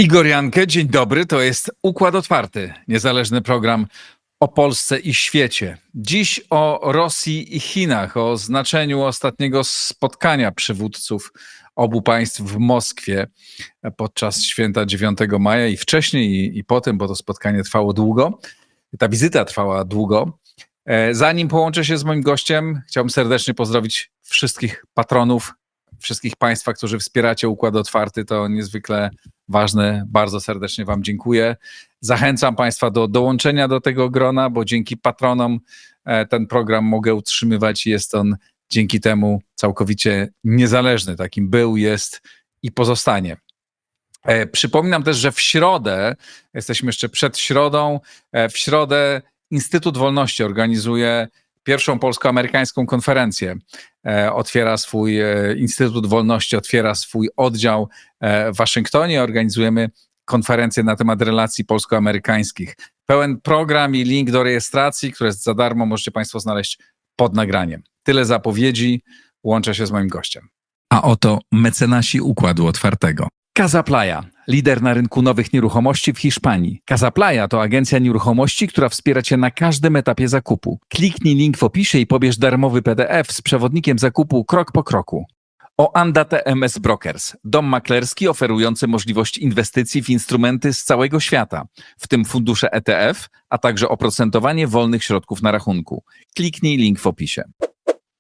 Igor Jankę, dzień dobry. To jest Układ Otwarty, niezależny program o Polsce i świecie. Dziś o Rosji i Chinach, o znaczeniu ostatniego spotkania przywódców obu państw w Moskwie podczas święta 9 maja i wcześniej i potem, bo to spotkanie trwało długo. Ta wizyta trwała długo. Zanim połączę się z moim gościem, chciałbym serdecznie pozdrowić wszystkich patronów, wszystkich państwa, którzy wspieracie Układ Otwarty. To niezwykle ważne. Bardzo serdecznie wam dziękuję. Zachęcam państwa do dołączenia do tego grona, bo dzięki patronom ten program mogę utrzymywać i jest on dzięki temu całkowicie niezależny. Takim był, jest i pozostanie. Przypominam też, że w środę, jesteśmy jeszcze przed środą, w środę Instytut Wolności organizuje pierwszą polsko-amerykańską konferencję. Instytut Wolności otwiera swój oddział w Waszyngtonie. Organizujemy konferencję na temat relacji polsko-amerykańskich. Pełen program i link do rejestracji, który jest za darmo, możecie państwo znaleźć pod nagraniem. Tyle zapowiedzi. Łączę się z moim gościem. A oto mecenasi Układu Otwartego. Casa Playa, lider na rynku nowych nieruchomości w Hiszpanii. Casa Playa to agencja nieruchomości, która wspiera cię na każdym etapie zakupu. Kliknij link w opisie i pobierz darmowy PDF z przewodnikiem zakupu krok po kroku. Oanda TMS Brokers, dom maklerski oferujący możliwość inwestycji w instrumenty z całego świata, w tym fundusze ETF, a także oprocentowanie wolnych środków na rachunku. Kliknij link w opisie.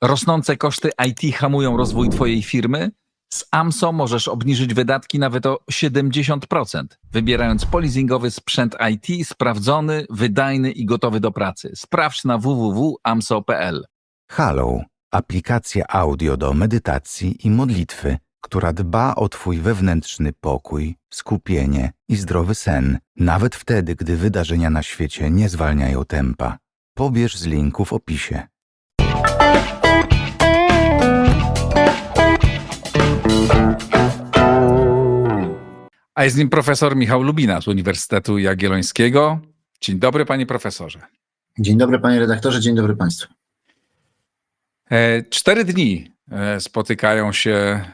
Rosnące koszty IT hamują rozwój twojej firmy? Z AMSO możesz obniżyć wydatki nawet o 70%, wybierając polizingowy sprzęt IT sprawdzony, wydajny i gotowy do pracy. Sprawdź na www.amso.pl. Halo, aplikacja audio do medytacji i modlitwy, która dba o twój wewnętrzny pokój, skupienie i zdrowy sen, nawet wtedy, gdy wydarzenia na świecie nie zwalniają tempa. Pobierz z linku w opisie. A jest nim profesor Michał Lubina z Uniwersytetu Jagiellońskiego. Dzień dobry, panie profesorze. Dzień dobry, panie redaktorze, dzień dobry państwu. 4 dni spotykają się,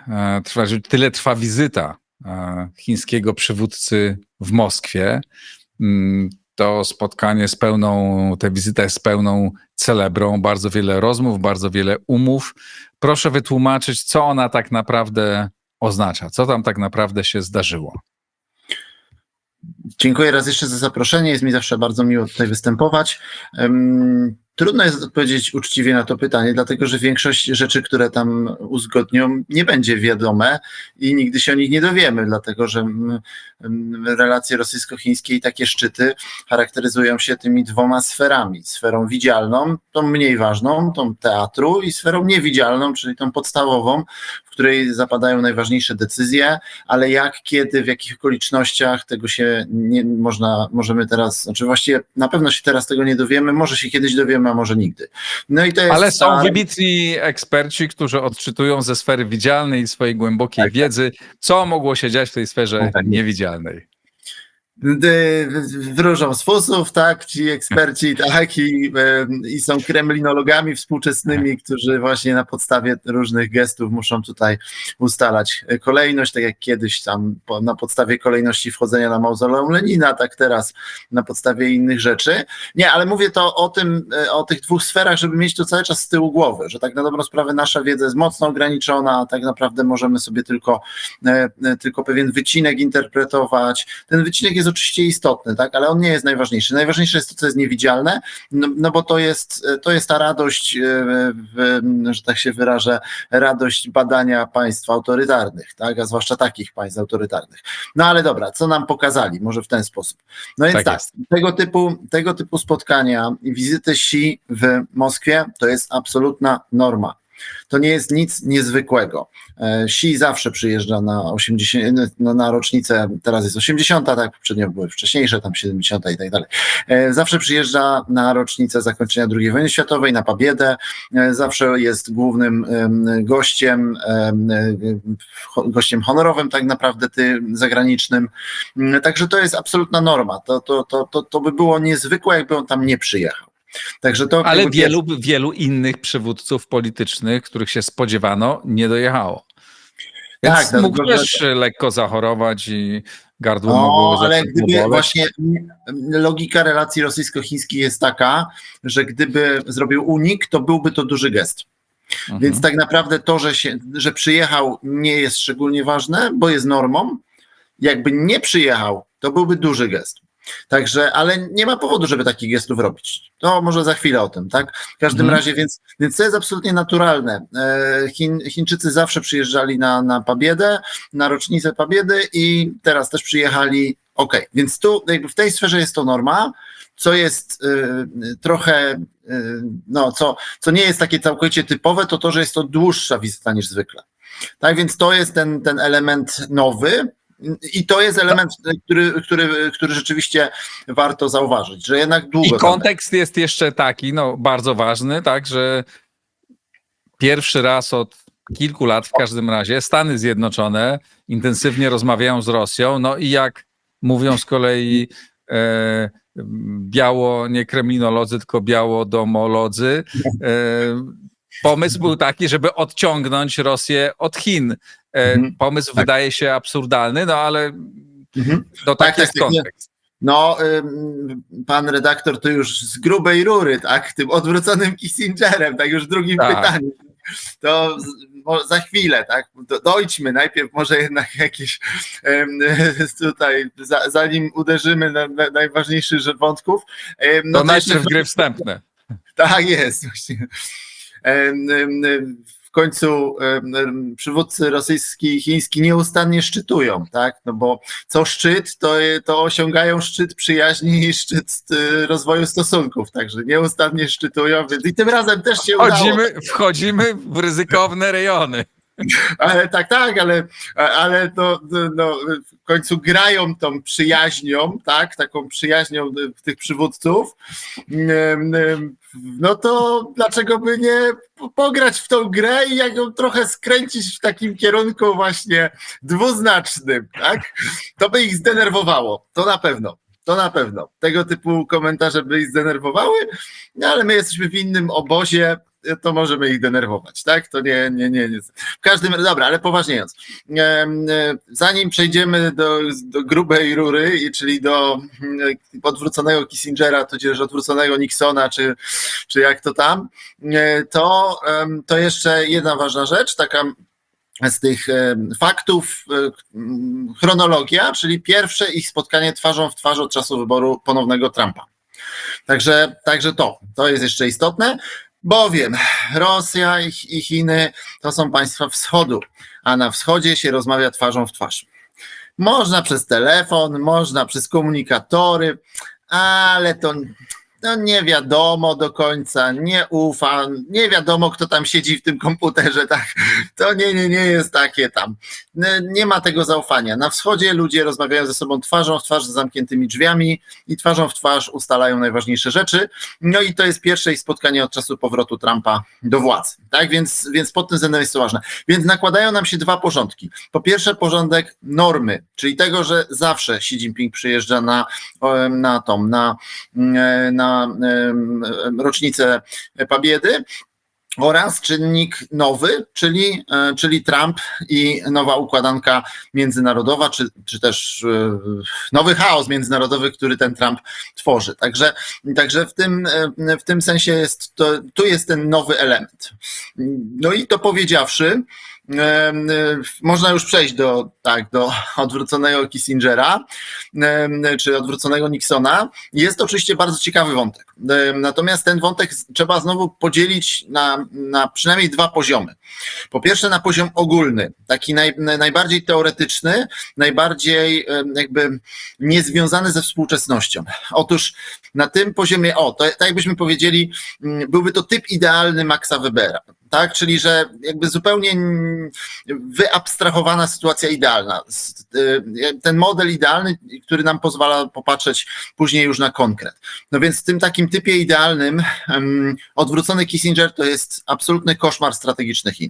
tyle trwa wizyta chińskiego przywódcy w Moskwie. To spotkanie tę wizytę jest pełną celebrą, bardzo wiele rozmów, bardzo wiele umów. Proszę wytłumaczyć, co ona tak naprawdę oznacza, co tam tak naprawdę się zdarzyło. Dziękuję raz jeszcze za zaproszenie, jest mi zawsze bardzo miło tutaj występować. Trudno jest odpowiedzieć uczciwie na to pytanie, dlatego że większość rzeczy, które tam uzgodnią, nie będzie wiadome i nigdy się o nich nie dowiemy, dlatego że relacje rosyjsko-chińskie i takie szczyty charakteryzują się tymi dwoma sferami. Sferą widzialną, tą mniej ważną, tą teatru, i sferą niewidzialną, czyli tą podstawową, w której zapadają najważniejsze decyzje, ale jak, kiedy, w jakich okolicznościach, tego się nie możemy teraz, znaczy właściwie na pewno się teraz tego nie dowiemy, może się kiedyś dowiemy, a może nigdy. No i to jest Ale są wybitni eksperci, którzy odczytują ze sfery widzialnej i swojej głębokiej wiedzy, co mogło się dziać w tej sferze niewidzialnej. Wróżą z fusów, tak, ci eksperci, tak, i są kremlinologami współczesnymi, którzy właśnie na podstawie różnych gestów muszą tutaj ustalać kolejność, tak jak kiedyś tam na podstawie kolejności wchodzenia na mauzoleum Lenina, tak teraz na podstawie innych rzeczy. Nie, ale mówię to o tych dwóch sferach, żeby mieć to cały czas z tyłu głowy, że tak na dobrą sprawę nasza wiedza jest mocno ograniczona, tak naprawdę możemy sobie tylko pewien wycinek interpretować. Ten wycinek jest oczywiście istotny, tak, ale on nie jest najważniejszy. Najważniejsze jest to, co jest niewidzialne, no bo to jest ta radość, że tak się wyrażę, radość badania państw autorytarnych, tak, a zwłaszcza takich państw autorytarnych. No ale dobra, co nam pokazali? Może w ten sposób. No więc tak, tego typu spotkania i wizyty Xi w Moskwie to jest absolutna norma. To nie jest nic niezwykłego. Xi zawsze przyjeżdża na rocznicę, teraz jest 80, tak, poprzednio były wcześniejsze, tam 70 i tak dalej. Zawsze przyjeżdża na rocznicę zakończenia II wojny światowej, na Pobiedę, zawsze jest głównym gościem honorowym tak naprawdę zagranicznym. Także to jest absolutna norma. To by było niezwykłe, jakby on tam nie przyjechał. Także to ale wielu innych przywódców politycznych, których się spodziewano, nie dojechało. Więc Tak, mógł dlatego, że też lekko zachorować i gardło no, mogło ale zacząć gdyby boleć. właśnie logika relacji rosyjsko-chińskich jest taka, że gdyby zrobił unik, to byłby to duży gest. Więc tak naprawdę to, że przyjechał, nie jest szczególnie ważne, bo jest normą. Jakby nie przyjechał, to byłby duży gest. Także, ale nie ma powodu, żeby takich gestów robić. To może za chwilę o tym, tak? W każdym razie, więc to jest absolutnie naturalne. Chińczycy zawsze przyjeżdżali na Pobiedę, na rocznicę Pobiedy i teraz też przyjechali. Okej, więc tu jakby w tej sferze jest to norma, co jest trochę, no co nie jest takie całkowicie typowe, to, że jest to dłuższa wizyta niż zwykle. Tak, więc to jest ten element nowy. I to jest element, który rzeczywiście warto zauważyć, że jednak długo. I kontekst jest jeszcze taki, no bardzo ważny, tak, że pierwszy raz od kilku lat w każdym razie Stany Zjednoczone intensywnie rozmawiają z Rosją, no i jak mówią z kolei nie kremlinolodzy, tylko białodomolodzy, pomysł był taki, żeby odciągnąć Rosję od Chin. Pomysł wydaje się absurdalny, no ale to taki jest kontekst. No, pan redaktor to już z grubej rury, tak, tym odwróconym Kissingerem, tak już w drugim pytaniu. To za chwilę, tak, dojdźmy najpierw może jednak jakieś tutaj, zanim uderzymy na najważniejszych wątków. No to najpierw gry wstępne. Tak jest, właśnie. W końcu przywódcy rosyjski i chiński nieustannie szczytują, tak? No bo co szczyt, to osiągają szczyt przyjaźni i szczyt rozwoju stosunków, także nieustannie szczytują, więc i tym razem też się udało. Wchodzimy w ryzykowne rejony. Ale tak, ale to w końcu grają tą przyjaźnią, tak, taką przyjaźnią tych przywódców, no to dlaczego by nie pograć w tą grę i jak ją trochę skręcić w takim kierunku właśnie dwuznacznym, tak? To by ich zdenerwowało, to na pewno. To na pewno. Tego typu komentarze by ich zdenerwowały, no ale my jesteśmy w innym obozie, to możemy ich denerwować, tak? To nie. W każdym, dobra, ale poważniejąc, zanim przejdziemy do grubej rury, czyli do odwróconego Kissingera, tudzież odwróconego Nixona, czy jak to tam, to jeszcze jedna ważna rzecz, taka z tych faktów, chronologia, czyli pierwsze ich spotkanie twarzą w twarz od czasu wyboru ponownego Trumpa. Także to jest jeszcze istotne, bowiem Rosja i Chiny to są państwa wschodu, a na wschodzie się rozmawia twarzą w twarz. Można przez telefon, można przez komunikatory, ale to nie wiadomo do końca, nie ufa, nie wiadomo kto tam siedzi w tym komputerze, tak, to nie jest takie tam, nie ma tego zaufania. Na wschodzie ludzie rozmawiają ze sobą twarzą w twarz z zamkniętymi drzwiami i twarzą w twarz ustalają najważniejsze rzeczy, no i to jest pierwsze ich spotkanie od czasu powrotu Trumpa do władzy, tak, więc pod tym względem jest to ważne. Więc nakładają nam się dwa porządki. Po pierwsze porządek normy, czyli tego, że zawsze Xi Jinping przyjeżdża na rocznicę Pobiedy, oraz czynnik nowy, czyli Trump i nowa układanka międzynarodowa, czy też nowy chaos międzynarodowy, który ten Trump tworzy. Także w tym sensie tu jest ten nowy element. No i to powiedziawszy, można już przejść do odwróconego Kissingera, czy odwróconego Nixona. Jest to oczywiście bardzo ciekawy wątek. Natomiast ten wątek trzeba znowu podzielić na przynajmniej dwa poziomy. Po pierwsze na poziom ogólny, taki najbardziej teoretyczny, najbardziej jakby niezwiązany ze współczesnością. Otóż na tym poziomie, tak jakbyśmy powiedzieli, byłby to typ idealny Maxa Webera. Tak, czyli że jakby zupełnie wyabstrahowana sytuacja idealna. Ten model idealny, który nam pozwala popatrzeć później już na konkret. No więc w tym takim typie idealnym odwrócony Kissinger to jest absolutny koszmar strategiczny Chin.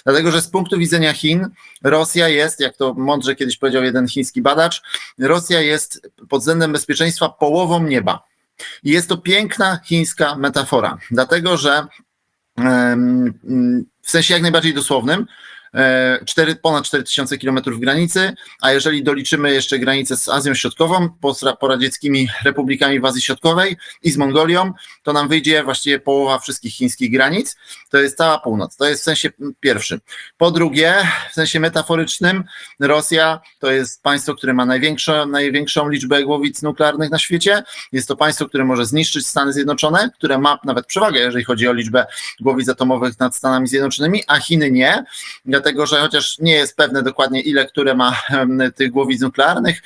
Dlatego, że z punktu widzenia Chin Rosja jest, jak to mądrze kiedyś powiedział jeden chiński badacz, Rosja jest pod względem bezpieczeństwa połową nieba. I jest to piękna chińska metafora, dlatego że w sensie jak najbardziej dosłownym, ponad 4000 kilometrów granicy, a jeżeli doliczymy jeszcze granicę z Azją Środkową, poradzieckimi republikami w Azji Środkowej i z Mongolią, to nam wyjdzie właściwie połowa wszystkich chińskich granic, to jest cała północ, to jest w sensie pierwszym. Po drugie, w sensie metaforycznym, Rosja to jest państwo, które ma największą liczbę głowic nuklearnych na świecie, jest to państwo, które może zniszczyć Stany Zjednoczone, które ma nawet przewagę, jeżeli chodzi o liczbę głowic atomowych nad Stanami Zjednoczonymi, a Chiny nie, dlatego że chociaż nie jest pewne dokładnie ile, które ma tych głowic nuklearnych,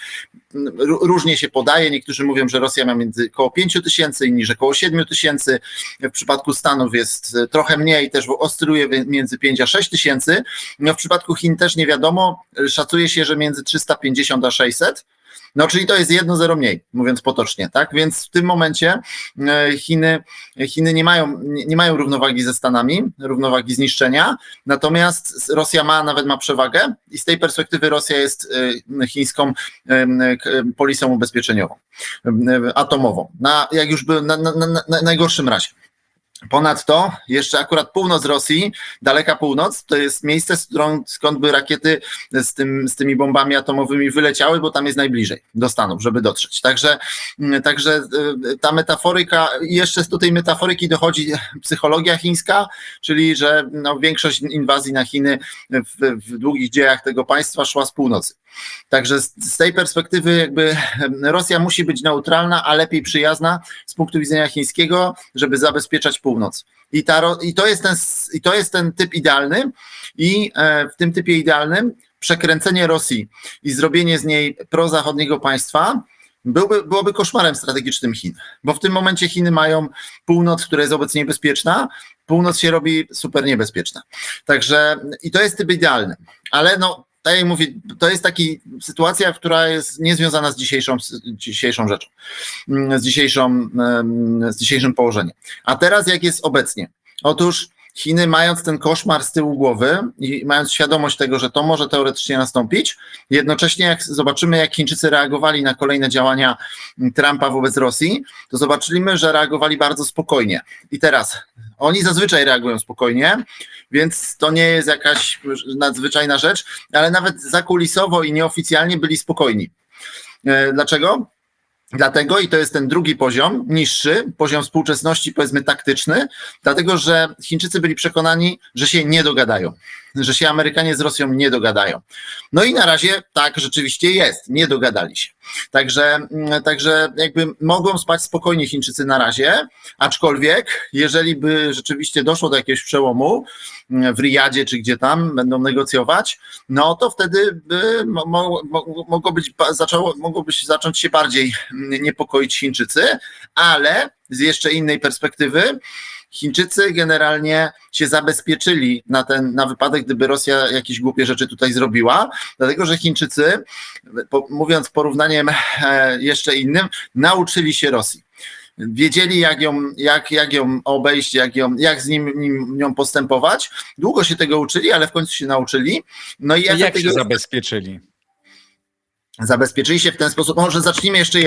różnie się podaje, niektórzy mówią, że Rosja ma około 5000, inni, że około 7000, w przypadku Stanów jest trochę mniej, też oscyluje między 5 a 6 tysięcy, no w przypadku Chin też nie wiadomo, szacuje się, że między 350 a 600, no czyli to jest 1-0 mniej, mówiąc potocznie, tak? Więc w tym momencie Chiny nie mają równowagi ze Stanami, równowagi zniszczenia, natomiast Rosja nawet ma przewagę i z tej perspektywy Rosja jest chińską polisą ubezpieczeniową, atomową, jak już by na najgorszym razie. Ponadto jeszcze akurat Rosji, daleka północ, to jest miejsce, skąd by rakiety z tymi bombami atomowymi wyleciały, bo tam jest najbliżej do Stanów, żeby dotrzeć. Także ta metaforyka, jeszcze do tej metaforyki dochodzi psychologia chińska, czyli że większość inwazji na Chiny w długich dziejach tego państwa szła z północy. Także z tej perspektywy jakby Rosja musi być neutralna, a lepiej przyjazna z punktu widzenia chińskiego, żeby zabezpieczać północ. I to jest ten typ idealny i w tym typie idealnym przekręcenie Rosji i zrobienie z niej prozachodniego państwa byłoby koszmarem strategicznym Chin, bo w tym momencie Chiny mają północ, która jest obecnie bezpieczna, północ się robi super niebezpieczna. Także i to jest typ idealny, ale tak jak mówię, to jest taka sytuacja, która jest niezwiązana z dzisiejszą rzeczą, z dzisiejszym położeniem. A teraz jak jest obecnie? Otóż Chiny, mając ten koszmar z tyłu głowy i mając świadomość tego, że to może teoretycznie nastąpić, jednocześnie jak zobaczymy, jak Chińczycy reagowali na kolejne działania Trumpa wobec Rosji, to zobaczymy, że reagowali bardzo spokojnie. I teraz oni zazwyczaj reagują spokojnie, więc to nie jest jakaś nadzwyczajna rzecz, ale nawet zakulisowo i nieoficjalnie byli spokojni. Dlaczego? Dlatego, i to jest ten drugi poziom, niższy, poziom współczesności, powiedzmy taktyczny, dlatego, że Chińczycy byli przekonani, że się nie dogadają, że się Amerykanie z Rosją nie dogadają. No i na razie tak rzeczywiście jest, nie dogadali się. Także jakby mogą spać spokojnie Chińczycy na razie, aczkolwiek jeżeli by rzeczywiście doszło do jakiegoś przełomu w Riyadzie czy gdzie tam będą negocjować, no to wtedy mogłoby się zacząć się bardziej niepokoić Chińczycy, ale z jeszcze innej perspektywy Chińczycy generalnie się zabezpieczyli na wypadek, gdyby Rosja jakieś głupie rzeczy tutaj zrobiła, dlatego że Chińczycy, mówiąc porównaniem jeszcze innym, nauczyli się Rosji. Wiedzieli, jak ją obejść, jak z nią postępować. Długo się tego uczyli, ale w końcu się nauczyli. No i jak się zabezpieczyli? Zabezpieczyli się w ten sposób. Może zacznijmy jeszcze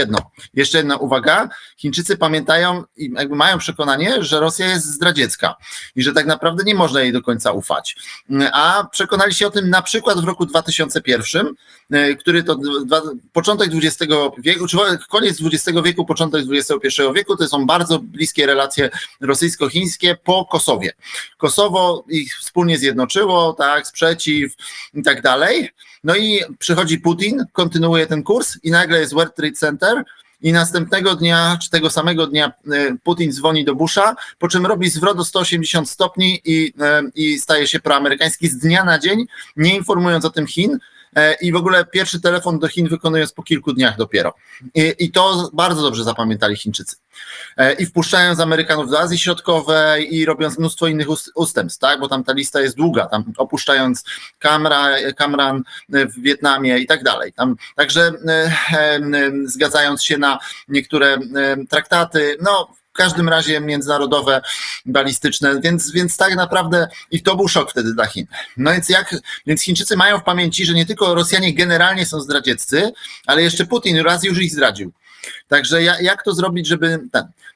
jedna uwaga. Chińczycy pamiętają i jakby mają przekonanie, że Rosja jest zdradziecka i że tak naprawdę nie można jej do końca ufać. A przekonali się o tym na przykład w roku 2001, który to początek XX wieku, czy koniec XX wieku, początek XXI wieku, to są bardzo bliskie relacje rosyjsko-chińskie po Kosowie. Kosowo ich wspólnie zjednoczyło, tak, sprzeciw i tak dalej. No i przychodzi Putin, kontynuuje ten kurs i nagle jest World Trade Center i następnego dnia, czy tego samego dnia Putin dzwoni do Busha, po czym robi zwrot o 180 stopni i staje się proamerykański z dnia na dzień, nie informując o tym Chin. I w ogóle pierwszy telefon do Chin wykonując po kilku dniach dopiero. I to bardzo dobrze zapamiętali Chińczycy. I wpuszczając Amerykanów do Azji Środkowej i robiąc mnóstwo innych ustępstw, tak? Bo tam ta lista jest długa, tam opuszczając Cam w Wietnamie i tak dalej. Także zgadzając się na niektóre traktaty, w każdym razie międzynarodowe, balistyczne, więc tak naprawdę i to był szok wtedy dla Chin. No więc Chińczycy mają w pamięci, że nie tylko Rosjanie generalnie są zdradzieccy, ale jeszcze Putin raz już ich zdradził. Także jak to zrobić, żeby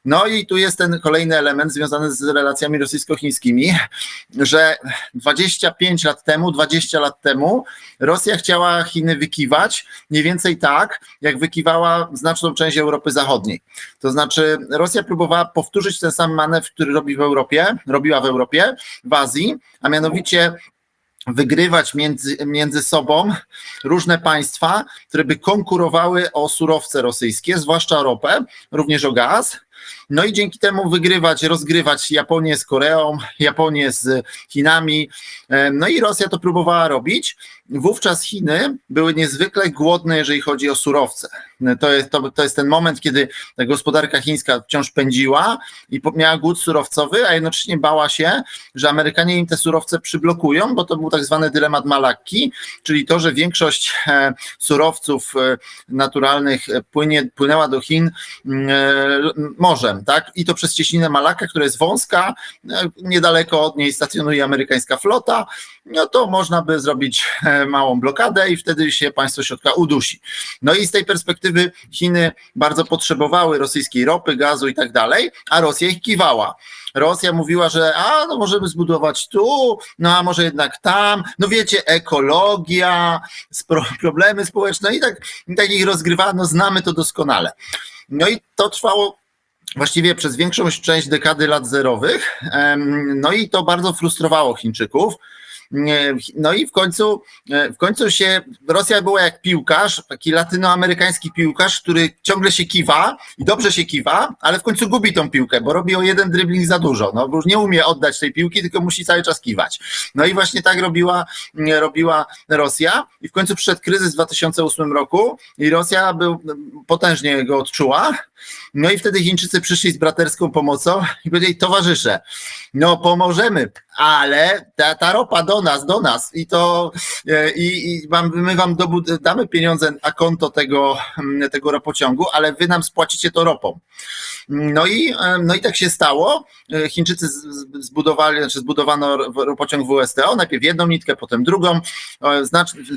No i tu jest ten kolejny element związany z relacjami rosyjsko-chińskimi, że 25 lat temu, 20 lat temu Rosja chciała Chiny wykiwać mniej więcej tak, jak wykiwała znaczną część Europy Zachodniej. To znaczy Rosja próbowała powtórzyć ten sam manewr, który robiła w Europie, w Azji, a mianowicie wygrywać między sobą różne państwa, które by konkurowały o surowce rosyjskie, zwłaszcza o ropę, również o gaz. No i dzięki temu rozgrywać Japonię z Koreą, Japonię z Chinami. No i Rosja to próbowała robić. Wówczas Chiny były niezwykle głodne, jeżeli chodzi o surowce. To jest ten moment, kiedy ta gospodarka chińska wciąż pędziła i miała głód surowcowy, a jednocześnie bała się, że Amerykanie im te surowce przyblokują, bo to był tak zwany dylemat Malakki, czyli to, że większość surowców naturalnych płynęła do Chin morzem, tak? I to przez cieśninę Malakka, która jest wąska, niedaleko od niej stacjonuje amerykańska flota, no to można by zrobić małą blokadę i wtedy się państwo środka udusi. No i z tej perspektywy Chiny bardzo potrzebowały rosyjskiej ropy, gazu i tak dalej, a Rosja ich kiwała. Rosja mówiła, że no możemy zbudować tu, no a może jednak tam, no wiecie, ekologia, problemy społeczne i tak ich rozgrywano, znamy to doskonale. No i to trwało właściwie przez większą część dekady lat zerowych, no i to bardzo frustrowało Chińczyków. No i w końcu Rosja była jak piłkarz, taki latynoamerykański piłkarz, który ciągle się kiwa i dobrze się kiwa, ale w końcu gubi tą piłkę, bo robi o jeden dribbling za dużo, no bo już nie umie oddać tej piłki, tylko musi cały czas kiwać. No i właśnie tak robiła Rosja i w końcu przyszedł kryzys w 2008 roku i Rosja potężnie go odczuła. No i wtedy Chińczycy przyszli z braterską pomocą i powiedzieli: towarzysze, no pomożemy, ale ta ropa do nas i my wam damy pieniądze na konto tego ropociągu, ale wy nam spłacicie to ropą. No i tak się stało. Chińczycy zbudowano ropociąg WSTO, najpierw jedną nitkę, potem drugą.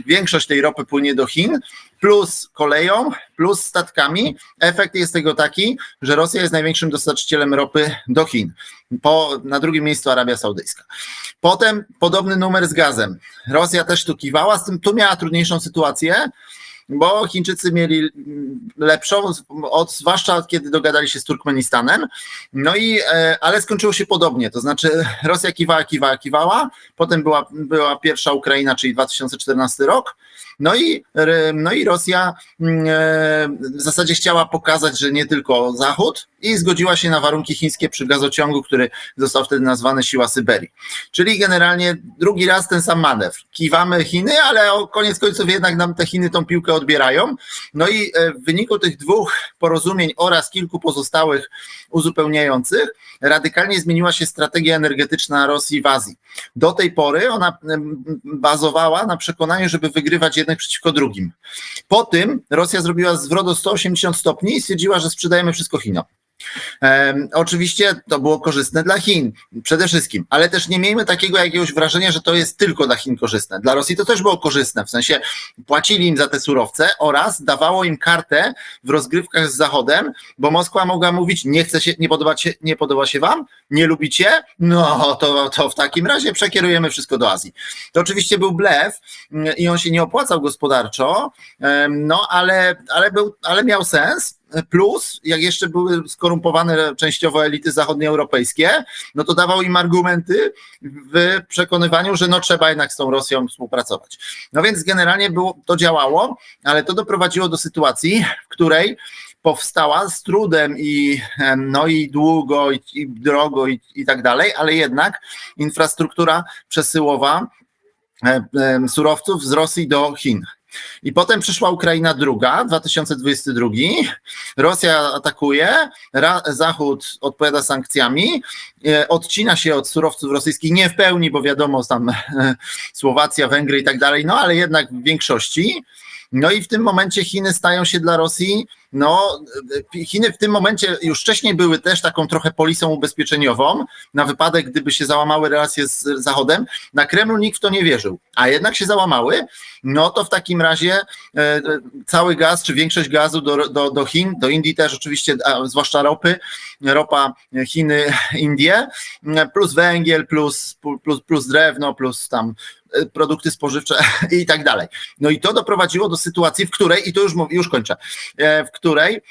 Większość tej ropy płynie do Chin, plus koleją, plus statkami. Efekt jest tego taki, że Rosja jest największym dostarczycielem ropy do Chin. Na drugim miejscu Arabia Saudyjska. Potem podobny numer z gazem. Rosja też tu kiwała, z tym tu miała trudniejszą sytuację, bo Chińczycy mieli lepszą, zwłaszcza kiedy dogadali się z Turkmenistanem, ale skończyło się podobnie, to znaczy Rosja kiwała, potem była pierwsza Ukraina, czyli 2014 rok, no i Rosja w zasadzie chciała pokazać, że nie tylko Zachód, i zgodziła się na warunki chińskie przy gazociągu, który został wtedy nazwany Siła Syberii. Czyli generalnie drugi raz ten sam manewr. Kiwamy Chiny, ale koniec końców jednak nam te Chiny tą piłkę odbierają. No i w wyniku tych dwóch porozumień oraz kilku pozostałych uzupełniających radykalnie zmieniła się strategia energetyczna Rosji w Azji. Do tej pory ona bazowała na przekonaniu, żeby wygrywać jednych przeciwko drugim. Po tym Rosja zrobiła zwrot o 180 stopni i stwierdziła, że sprzedajemy wszystko Chinom. Oczywiście to było korzystne dla Chin przede wszystkim, ale też nie miejmy takiego jakiegoś wrażenia, że to jest tylko dla Chin korzystne. Dla Rosji to też było korzystne, w sensie płacili im za te surowce oraz dawało im kartę w rozgrywkach z Zachodem, bo Moskwa mogła mówić: nie podoba się wam, nie lubicie, no to w takim razie przekierujemy wszystko do Azji. To oczywiście był blef i on się nie opłacał gospodarczo, no ale miał sens. Plus, jak jeszcze były skorumpowane częściowo elity zachodnioeuropejskie, no to dawał im argumenty w przekonywaniu, że no trzeba jednak z tą Rosją współpracować. No więc generalnie to działało, ale to doprowadziło do sytuacji, w której powstała z trudem i długo, i drogo i tak dalej, ale jednak infrastruktura przesyłowa surowców z Rosji do Chin. I potem przyszła Ukraina druga, 2022, Rosja atakuje, Zachód odpowiada sankcjami, odcina się od surowców rosyjskich, nie w pełni, bo wiadomo, tam Słowacja, Węgry i tak dalej, no ale jednak w większości. No i w tym momencie Chiny stają się dla Rosji, no Chiny w tym momencie już wcześniej były też taką trochę polisą ubezpieczeniową na wypadek, gdyby się załamały relacje z Zachodem. Na Kremlu nikt w to nie wierzył, a jednak się załamały, no to w takim razie cały gaz, czy większość gazu do Chin, do Indii też oczywiście, zwłaszcza ropa Chiny, Indie, plus węgiel, plus drewno, plus tam produkty spożywcze i tak dalej. No i to doprowadziło do sytuacji, w której, i to już kończę, w której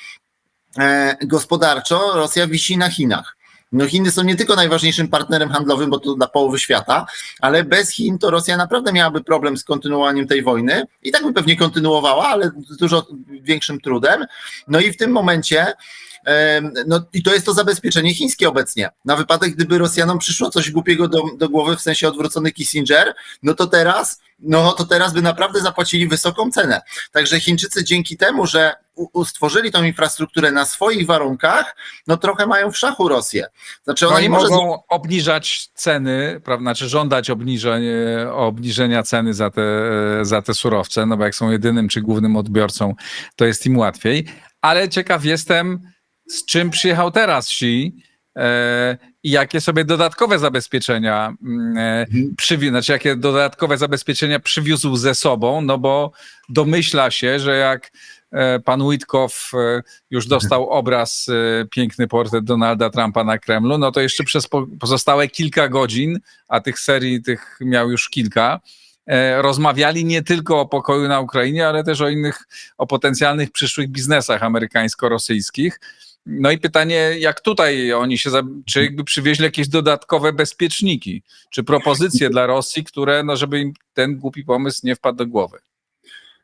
gospodarczo Rosja wisi na Chinach. No Chiny są nie tylko najważniejszym partnerem handlowym, bo to dla połowy świata, ale bez Chin to Rosja naprawdę miałaby problem z kontynuowaniem tej wojny i tak by pewnie kontynuowała, ale z dużo większym trudem. No i w tym momencie no i to jest to zabezpieczenie chińskie obecnie. Na wypadek, gdyby Rosjanom przyszło coś głupiego do głowy, w sensie odwrócony Kissinger, no to teraz by naprawdę zapłacili wysoką cenę. Także Chińczycy dzięki temu, że stworzyli tą infrastrukturę na swoich warunkach, no trochę mają w szachu Rosję. Znaczy ona No i nie może... mogą obniżać ceny, prawda, czy żądać obniżenia ceny za te surowce, no bo jak są jedynym czy głównym odbiorcą, to jest im łatwiej. Ale ciekaw jestem, z czym przyjechał teraz Xi i jakie sobie dodatkowe zabezpieczenia jakie dodatkowe zabezpieczenia przywiózł ze sobą, no bo domyśla się, że jak pan Witkow już dostał obraz, piękny portret Donalda Trumpa na Kremlu, no to jeszcze przez pozostałe kilka godzin, a tych serii miał już kilka, rozmawiali nie tylko o pokoju na Ukrainie, ale też o potencjalnych przyszłych biznesach amerykańsko-rosyjskich. No i pytanie, jak tutaj oni czy jakby przywieźli jakieś dodatkowe bezpieczniki, czy propozycje dla Rosji, które, no żeby im ten głupi pomysł nie wpadł do głowy.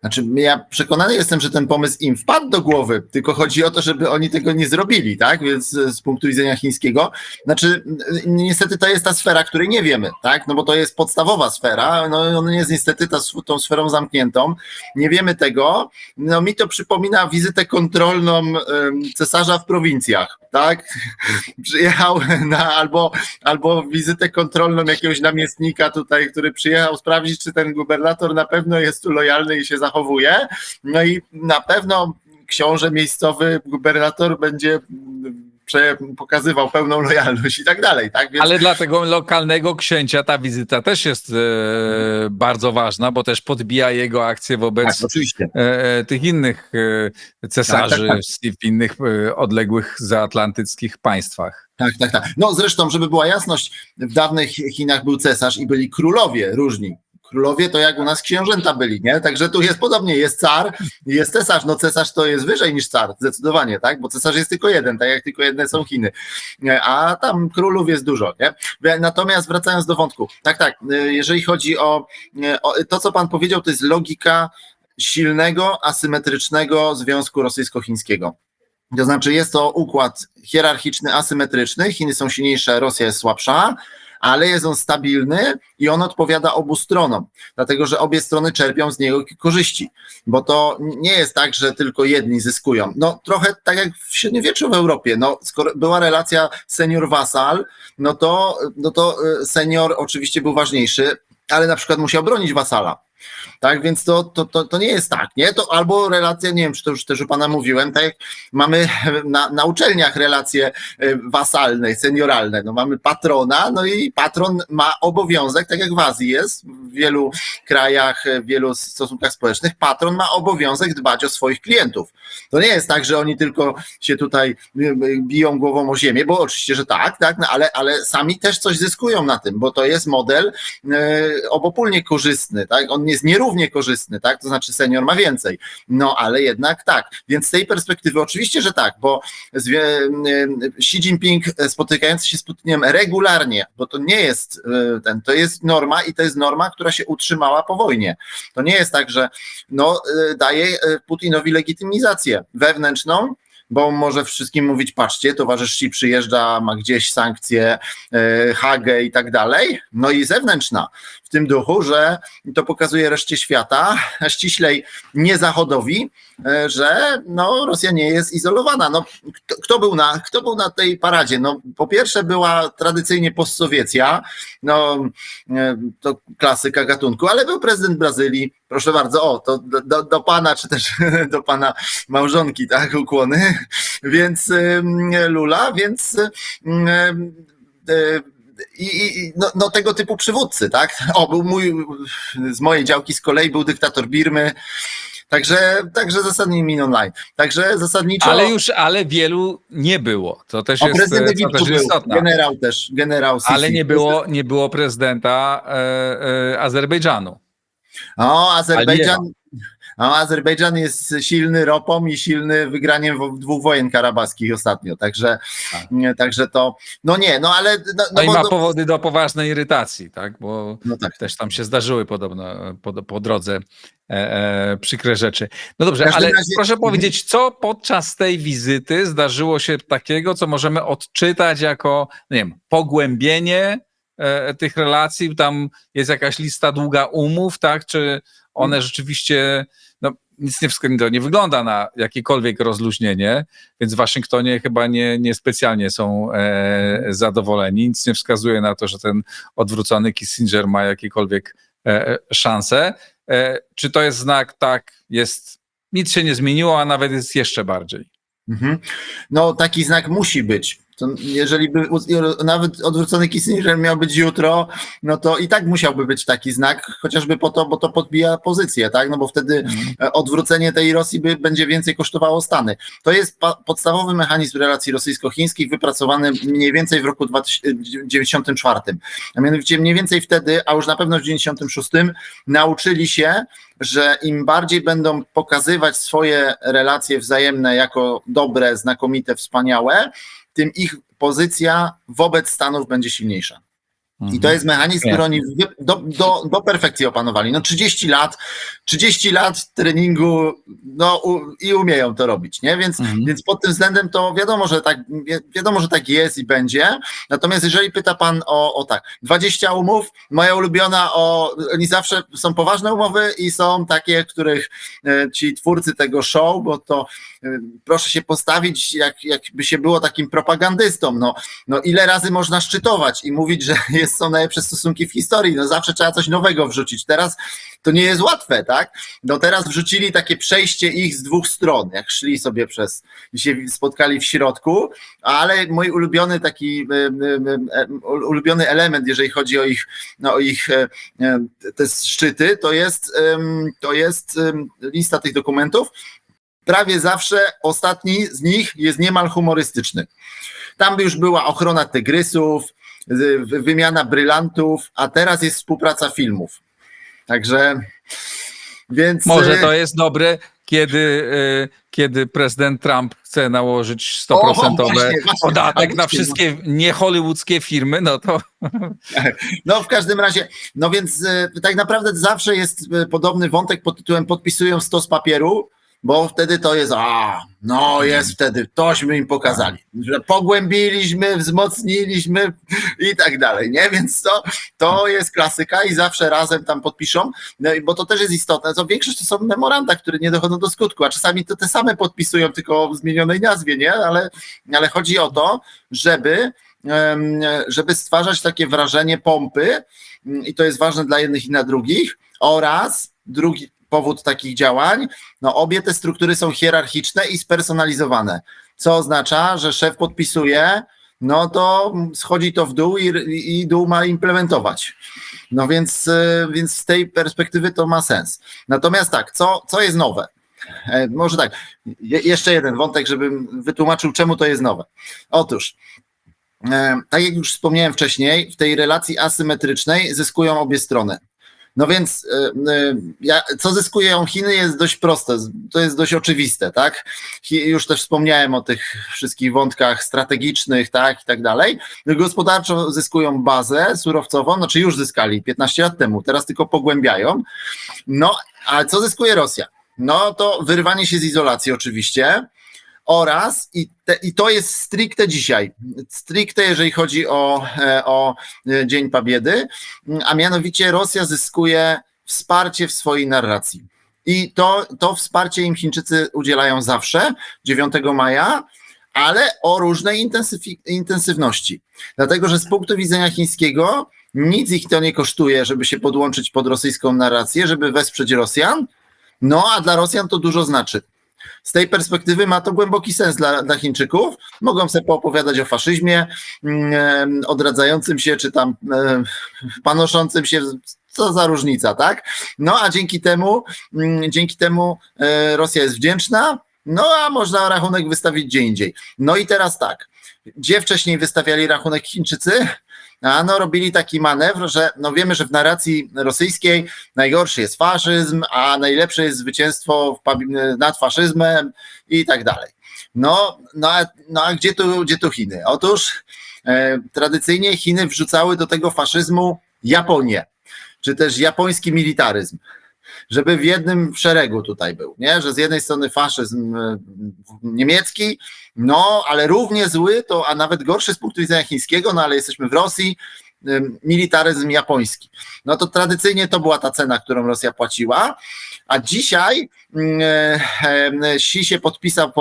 Znaczy, ja przekonany jestem, że ten pomysł im wpadł do głowy, tylko chodzi o to, żeby oni tego nie zrobili, tak? Więc z punktu widzenia chińskiego, znaczy niestety to jest ta sfera, której nie wiemy, tak? No bo to jest podstawowa sfera, no ona jest niestety tą sferą zamkniętą, nie wiemy tego, no mi to przypomina wizytę kontrolną cesarza w prowincjach, tak? Przyjechał albo wizytę kontrolną jakiegoś namiestnika tutaj, który przyjechał sprawdzić, czy ten gubernator na pewno jest tu lojalny i się zachowuje, no i na pewno książę miejscowy, gubernator będzie pokazywał pełną lojalność i tak dalej. Tak? Więc... Ale dla tego lokalnego księcia ta wizyta też jest bardzo ważna, bo też podbija jego akcję wobec tych innych cesarzy w innych odległych zaatlantyckich państwach. Tak. No zresztą, żeby była jasność, w dawnych Chinach był cesarz i byli królowie różni. Królowie to jak u nas książęta byli, nie? Także tu jest podobnie, jest car, jest cesarz. No cesarz to jest wyżej niż car, zdecydowanie, tak? Bo cesarz jest tylko jeden, tak jak tylko jedne są Chiny. A tam królów jest dużo, nie? Natomiast wracając do wątku, tak, jeżeli chodzi o to, co pan powiedział, to jest logika silnego, asymetrycznego związku rosyjsko-chińskiego. To znaczy jest to układ hierarchiczny, asymetryczny, Chiny są silniejsze, Rosja jest słabsza, ale jest on stabilny i on odpowiada obu stronom, dlatego że obie strony czerpią z niego korzyści, bo to nie jest tak, że tylko jedni zyskują. No trochę tak jak w średniowieczu w Europie, no skoro była relacja senior-wasal, no to senior oczywiście był ważniejszy, ale na przykład musiał bronić wasala. Tak, więc to nie jest tak, nie? To albo relacje, nie wiem, czy to już też u pana mówiłem, tak jak mamy na uczelniach relacje wasalne, senioralne, no mamy patrona, no i patron ma obowiązek, tak jak w Azji jest, w wielu krajach, w wielu stosunkach społecznych, patron ma obowiązek dbać o swoich klientów. To nie jest tak, że oni tylko się tutaj biją głową o ziemię, bo oczywiście, że tak, no ale sami też coś zyskują na tym, bo to jest model obopólnie korzystny, tak? On jest nierównie korzystny, tak? To znaczy senior ma więcej. No ale jednak tak. Więc z tej perspektywy oczywiście, że tak, bo Xi Jinping spotykający się z Putinem regularnie, bo to nie jest to jest norma i to jest norma, która się utrzymała po wojnie. To nie jest tak, że daje Putinowi legitymizację wewnętrzną, bo może wszystkim mówić, patrzcie, towarzysz Xi przyjeżdża, ma gdzieś sankcje, Hagę i tak dalej, no i zewnętrzna, w tym duchu, że to pokazuje reszcie świata, a ściślej nie Zachodowi, że Rosja nie jest izolowana. No, kto był na tej paradzie? No, po pierwsze była tradycyjnie postsowiecja, to klasyka gatunku, ale był prezydent Brazylii, Proszę bardzo, o, to do pana, czy też do pana małżonki, tak, ukłony. Więc Lula, więc no tego typu przywódcy, tak? O, był z mojej działki z kolei był dyktator Birmy, także zasadnie Min Online. Także zasadniczo... Ale wielu nie było. To też jest, prezydent to Egiptu też jest był, istotne. generał Sisi. Ale nie było prezydenta Azerbejdżanu. Azerbejdżan jest silny ropą i silny wygraniem 2 wojen karabaskich ostatnio, także to, ale... No i ma powody do poważnej irytacji, tak, bo tak. też tam się zdarzyły podobno po drodze przykre rzeczy. No dobrze, ale proszę powiedzieć, co podczas tej wizyty zdarzyło się takiego, co możemy odczytać jako, nie wiem, pogłębienie tych relacji, tam jest jakaś lista długa umów, tak, czy one rzeczywiście, no nic nie wygląda na jakiekolwiek rozluźnienie, więc w Waszyngtonie chyba nie specjalnie są zadowoleni. Nic nie wskazuje na to, że ten odwrócony Kissinger ma jakiekolwiek szanse. Czy to jest znak, tak, nic się nie zmieniło, a nawet jest jeszcze bardziej? No taki znak musi być. To jeżeli by nawet odwrócony Kissinger miał być jutro, no to i tak musiałby być taki znak, chociażby po to, bo to podbija pozycję, tak? No bo wtedy odwrócenie tej Rosji będzie więcej kosztowało Stany. To jest podstawowy mechanizm relacji rosyjsko-chińskich wypracowany mniej więcej w roku 1994. A mianowicie mniej więcej wtedy, a już na pewno w 1996 nauczyli się, że im bardziej będą pokazywać swoje relacje wzajemne jako dobre, znakomite, wspaniałe, tym ich pozycja wobec Stanów będzie silniejsza. I to jest mechanizm, który oni do perfekcji opanowali. No 30 lat treningu, no i umieją to robić, nie? Więc pod tym względem to wiadomo, że tak jest i będzie. Natomiast jeżeli pyta pan o 20 umów, moja ulubiona, oni zawsze są poważne umowy i są takie, których ci twórcy tego show, bo to proszę się postawić, jakby się było takim propagandystą. No ile razy można szczytować i mówić, że są najlepsze stosunki w historii, no zawsze trzeba coś nowego wrzucić. Teraz to nie jest łatwe, tak? No teraz wrzucili takie przejście ich z 2 stron, jak szli sobie się spotkali w środku, ale mój ulubiony ulubiony element, jeżeli chodzi o ich te szczyty, to jest lista tych dokumentów. Prawie zawsze ostatni z nich jest niemal humorystyczny. Tam by już była ochrona tygrysów, wymiana brylantów, a teraz jest współpraca filmów. Także więc... Może to jest dobre, kiedy prezydent Trump chce nałożyć 100% podatek na wszystkie niehollywoodzkie firmy, no to... No w każdym razie, no więc tak naprawdę zawsze jest podobny wątek pod tytułem podpisują 100 z papieru, bo wtedy to jest, jest wtedy, tośmy im pokazali, że pogłębiliśmy, wzmocniliśmy i tak dalej, nie? Więc to jest klasyka i zawsze razem tam podpiszą, no, bo to też jest istotne, to większość to są memoranda, które nie dochodzą do skutku, a czasami to te same podpisują, tylko o zmienionej nazwie, nie? Ale chodzi o to, żeby stwarzać takie wrażenie pompy i to jest ważne dla jednych i dla drugich, oraz drugi powód takich działań, no obie te struktury są hierarchiczne i spersonalizowane, co oznacza, że szef podpisuje, no to schodzi to w dół i dół ma implementować. No więc z tej perspektywy to ma sens. Natomiast tak, co jest nowe? Może tak, jeszcze jeden wątek, żebym wytłumaczył, czemu to jest nowe. Otóż, tak jak już wspomniałem wcześniej, w tej relacji asymetrycznej zyskują obie strony. No więc co zyskują Chiny jest dość proste, to jest dość oczywiste, tak? Już też wspomniałem o tych wszystkich wątkach strategicznych, tak, i tak dalej. Gospodarczo zyskują bazę surowcową, znaczy już zyskali 15 lat temu, teraz tylko pogłębiają. No, a co zyskuje Rosja? No to wyrwanie się z izolacji oczywiście, oraz, i to jest stricte dzisiaj, jeżeli chodzi o Dzień Pobiedy, a mianowicie Rosja zyskuje wsparcie w swojej narracji. I to wsparcie im Chińczycy udzielają zawsze, 9 maja, ale o różnej intensywności. Dlatego, że z punktu widzenia chińskiego nic ich to nie kosztuje, żeby się podłączyć pod rosyjską narrację, żeby wesprzeć Rosjan, no a dla Rosjan to dużo znaczy. Z tej perspektywy ma to głęboki sens dla Chińczyków. Mogą sobie poopowiadać o faszyzmie odradzającym się, czy tam panoszącym się, co za różnica, tak? No a dzięki temu Rosja jest wdzięczna, no a można rachunek wystawić gdzie indziej. No i teraz tak, gdzie wcześniej wystawiali rachunek Chińczycy? No robili taki manewr, że no wiemy, że w narracji rosyjskiej najgorszy jest faszyzm, a najlepsze jest zwycięstwo nad faszyzmem i tak dalej. No a gdzie tu Chiny? Otóż tradycyjnie Chiny wrzucały do tego faszyzmu Japonię, czy też japoński militaryzm, żeby w jednym szeregu tutaj był, nie? Że z jednej strony faszyzm niemiecki, no ale równie zły, to a nawet gorszy z punktu widzenia chińskiego, no ale jesteśmy w Rosji, militaryzm japoński. No to tradycyjnie to była ta cena, którą Rosja płaciła, a dzisiaj Xi się podpisał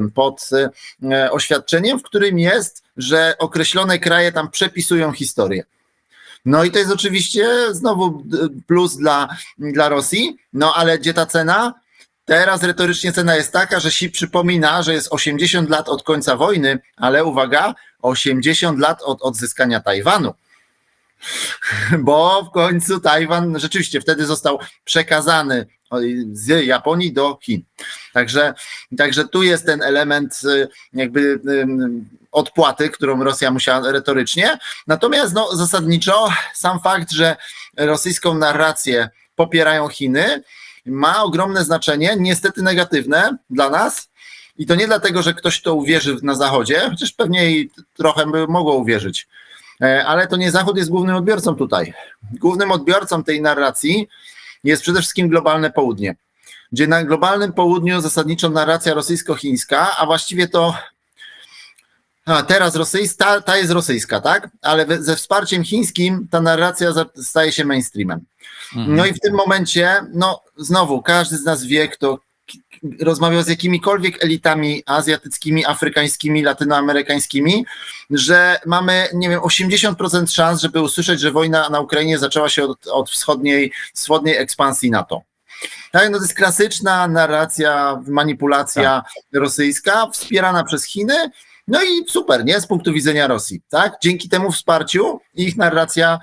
pod oświadczeniem, w którym jest, że określone kraje tam przepisują historię. No i to jest oczywiście znowu plus dla Rosji, no ale gdzie ta cena? Teraz retorycznie cena jest taka, że Xi przypomina, że jest 80 lat od końca wojny, ale uwaga, 80 lat od odzyskania Tajwanu. Bo w końcu Tajwan rzeczywiście wtedy został przekazany z Japonii do Chin. Także tu jest ten element jakby odpłaty, którą Rosja musiała retorycznie. Natomiast no, zasadniczo sam fakt, że rosyjską narrację popierają Chiny, ma ogromne znaczenie, niestety negatywne dla nas. I to nie dlatego, że ktoś to uwierzy na Zachodzie, chociaż pewnie i trochę by mogło uwierzyć. Ale to nie Zachód jest głównym odbiorcą tutaj. Głównym odbiorcą tej narracji jest przede wszystkim globalne południe, gdzie na globalnym południu zasadniczo narracja rosyjsko-chińska, a właściwie to teraz rosyjska, ta jest rosyjska, tak? Ale ze wsparciem chińskim ta narracja staje się mainstreamem. No i w tym momencie, no znowu, każdy z nas wie, kto rozmawiał z jakimikolwiek elitami azjatyckimi, afrykańskimi, latynoamerykańskimi, że mamy, nie wiem, 80% szans, żeby usłyszeć, że wojna na Ukrainie zaczęła się od wschodniej ekspansji NATO. Tak, no to jest klasyczna narracja, manipulacja rosyjska, wspierana przez Chiny. No i super, nie? Z punktu widzenia Rosji, tak? Dzięki temu wsparciu ich narracja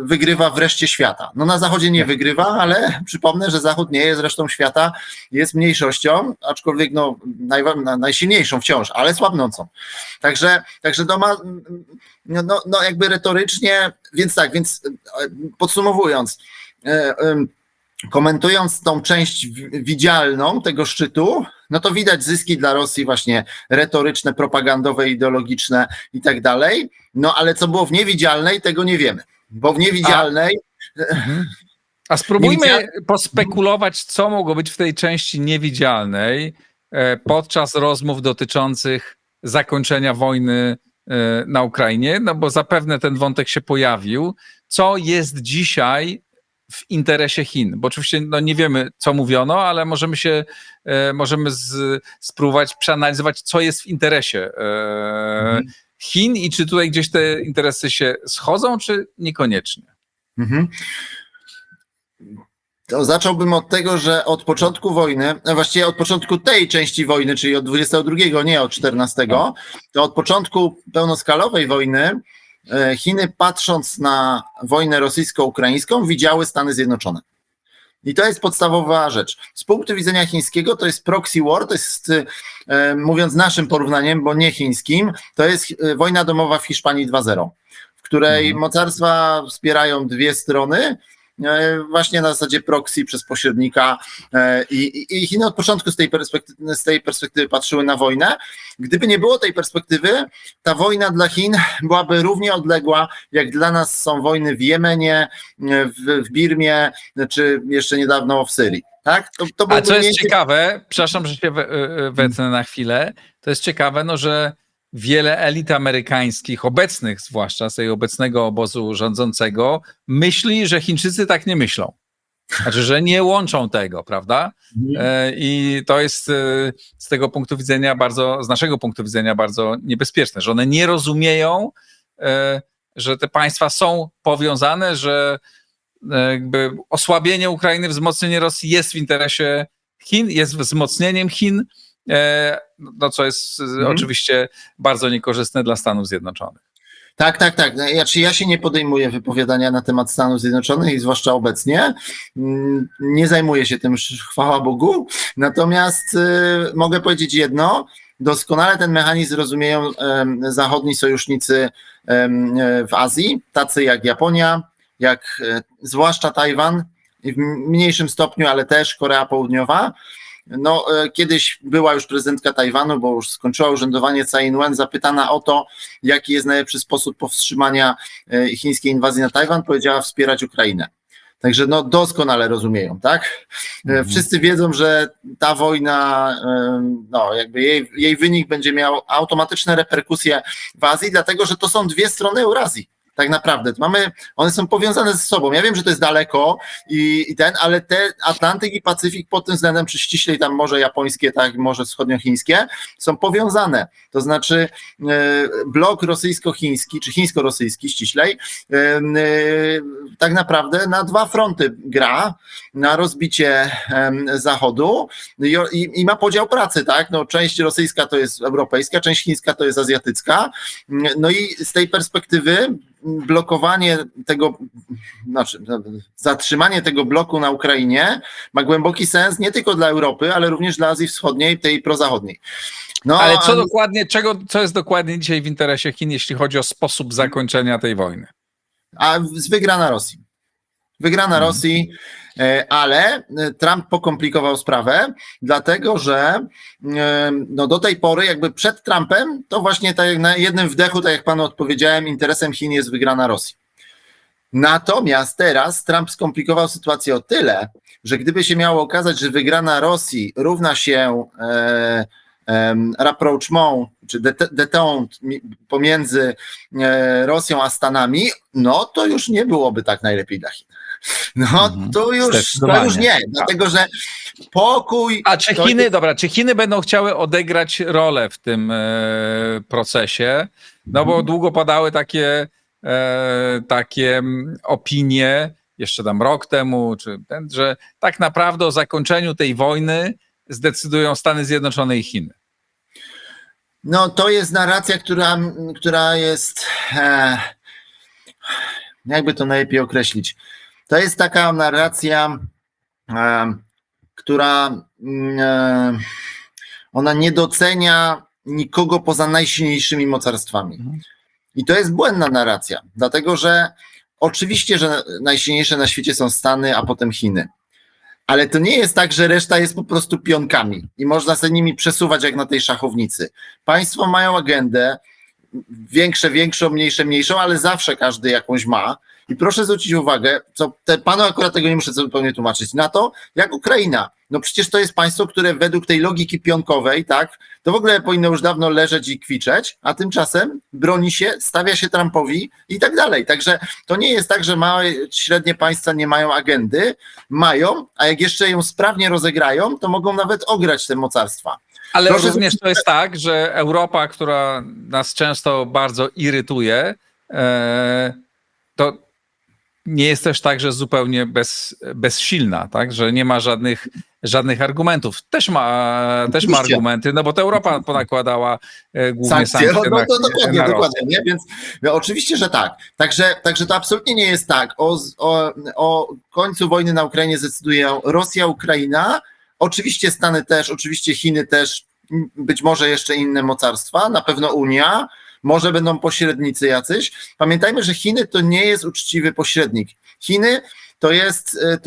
wygrywa wreszcie świata. No na Zachodzie nie wygrywa, ale przypomnę, że Zachód nie jest resztą świata, jest mniejszością, aczkolwiek no najsilniejszą wciąż, ale słabnącą. Także to ma, no jakby retorycznie, więc podsumowując, komentując tą część widzialną tego szczytu, no to widać zyski dla Rosji właśnie retoryczne, propagandowe, ideologiczne i tak dalej. No ale co było w niewidzialnej, tego nie wiemy. Bo w niewidzialnej... A spróbujmy pospekulować, co mogło być w tej części niewidzialnej podczas rozmów dotyczących zakończenia wojny na Ukrainie, no bo zapewne ten wątek się pojawił. Co jest dzisiaj w interesie Chin? Bo oczywiście no, nie wiemy, co mówiono, ale możemy spróbować przeanalizować, co jest w interesie Chin i czy tutaj gdzieś te interesy się schodzą, czy niekoniecznie? To zacząłbym od tego, że od początku wojny, właściwie od początku tej części wojny, czyli od 22, nie od 14, to od początku pełnoskalowej wojny Chiny, patrząc na wojnę rosyjsko-ukraińską, widziały Stany Zjednoczone. I to jest podstawowa rzecz. Z punktu widzenia chińskiego to jest proxy war, to jest, mówiąc naszym porównaniem, bo nie chińskim, to jest wojna domowa w Hiszpanii 2.0, w której mocarstwa wspierają dwie strony, właśnie na zasadzie proxy przez pośrednika i Chiny od początku z tej perspektywy patrzyły na wojnę. Gdyby nie było tej perspektywy, ta wojna dla Chin byłaby równie odległa, jak dla nas są wojny w Jemenie, w Birmie, czy jeszcze niedawno w Syrii. Tak? A co jest ciekawe, przepraszam, że się wetnę na chwilę, to jest ciekawe, no, że wiele elit amerykańskich, obecnych zwłaszcza z tej obecnego obozu rządzącego, myśli, że Chińczycy tak nie myślą. Znaczy, że nie łączą tego, prawda? I to jest z tego punktu widzenia z naszego punktu widzenia bardzo niebezpieczne, że one nie rozumieją, że te państwa są powiązane, że jakby osłabienie Ukrainy, wzmocnienie Rosji jest w interesie Chin, jest wzmocnieniem Chin, no co jest oczywiście bardzo niekorzystne dla Stanów Zjednoczonych. Tak. Ja się nie podejmuję wypowiadania na temat Stanów Zjednoczonych i zwłaszcza obecnie. Nie zajmuję się tym, chwała Bogu. Natomiast mogę powiedzieć jedno. Doskonale ten mechanizm rozumieją zachodni sojusznicy w Azji, tacy jak Japonia, jak zwłaszcza Tajwan, w mniejszym stopniu, ale też Korea Południowa. No, kiedyś była już prezydentka Tajwanu, bo już skończyła urzędowanie Tsai Ing-wen, zapytana o to, jaki jest najlepszy sposób powstrzymania chińskiej inwazji na Tajwan, powiedziała wspierać Ukrainę. Także no doskonale rozumieją, tak? Wszyscy wiedzą, że ta wojna, no jakby jej wynik będzie miał automatyczne reperkusje w Azji, dlatego że to są dwie strony Eurazji. Tak naprawdę. One są powiązane ze sobą. Ja wiem, że to jest daleko ale te Atlantyk i Pacyfik pod tym względem, czy ściślej tam morze japońskie, tak, morze wschodniochińskie, są powiązane. To znaczy blok rosyjsko-chiński, czy chińsko-rosyjski ściślej, tak naprawdę na dwa fronty gra, na rozbicie Zachodu i ma podział pracy, tak? No, część rosyjska to jest europejska, część chińska to jest azjatycka. No i z tej perspektywy blokowanie tego, zatrzymanie tego bloku na Ukrainie ma głęboki sens nie tylko dla Europy, ale również dla Azji Wschodniej, tej prozachodniej. No, ale co jest dokładnie dzisiaj w interesie Chin, jeśli chodzi o sposób zakończenia tej wojny? A wygrana Rosji. Wygrana Rosji, ale Trump pokomplikował sprawę, dlatego że no do tej pory jakby przed Trumpem to właśnie tak jak na jednym wdechu, tak jak panu odpowiedziałem, interesem Chin jest wygrana Rosji. Natomiast teraz Trump skomplikował sytuację o tyle, że gdyby się miało okazać, że wygrana Rosji równa się rapprochement, czy détente pomiędzy Rosją a Stanami, no to już nie byłoby tak najlepiej dla Chin. No to już nie, dlatego że pokój... A czy Chiny będą chciały odegrać rolę w tym procesie? No bo długo padały takie opinie, jeszcze tam rok temu, że tak naprawdę o zakończeniu tej wojny zdecydują Stany Zjednoczone i Chiny. No to jest narracja, która jest, jakby to najlepiej określić, to jest taka narracja, która ona nie docenia nikogo poza najsilniejszymi mocarstwami. I to jest błędna narracja, dlatego że oczywiście, że najsilniejsze na świecie są Stany, a potem Chiny. Ale to nie jest tak, że reszta jest po prostu pionkami i można sobie nimi przesuwać jak na tej szachownicy. Państwo mają agendę, większą, mniejszą, ale zawsze każdy jakąś ma. I proszę zwrócić uwagę, panu akurat tego nie muszę zupełnie tłumaczyć, na to, jak Ukraina. No przecież to jest państwo, które według tej logiki pionkowej, tak, to w ogóle powinno już dawno leżeć i kwiczeć, a tymczasem broni się, stawia się Trumpowi i tak dalej. Także to nie jest tak, że małe, średnie państwa nie mają agendy, mają, a jak jeszcze ją sprawnie rozegrają, to mogą nawet ograć te mocarstwa. Ale również to jest tak, że Europa, która nas często bardzo irytuje, to nie jest też tak, że zupełnie bezsilna, tak? Że nie ma żadnych argumentów. Też ma argumenty, no bo to Europa ponakładała głównie sankcje dokładnie, nie? Więc no, oczywiście, że tak. Także to absolutnie nie jest tak. O końcu wojny na Ukrainie zdecydują Rosja, Ukraina, oczywiście Stany też, oczywiście Chiny też, być może jeszcze inne mocarstwa, na pewno Unia, może będą pośrednicy jacyś. Pamiętajmy, że Chiny to nie jest uczciwy pośrednik. Chiny to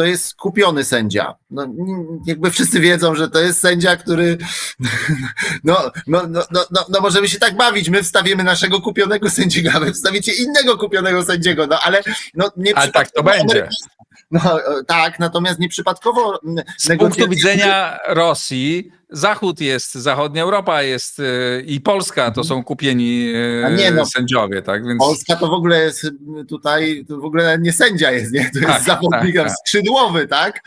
jest skupiony sędzia. No, jakby wszyscy wiedzą, że to jest sędzia, który no możemy się tak bawić. My wstawimy naszego kupionego sędziego, a wy wstawicie innego kupionego sędziego, no ale nie ale tak to będzie. No tak, natomiast nieprzypadkowo... Z punktu widzenia Rosji Zachód jest, zachodnia Europa jest i Polska to są kupieni A nie, no. sędziowie, tak? Więc Polska to w ogóle jest tutaj, to w ogóle nie sędzia jest, nie? To jest Tak, zawodnik tak. skrzydłowy, tak?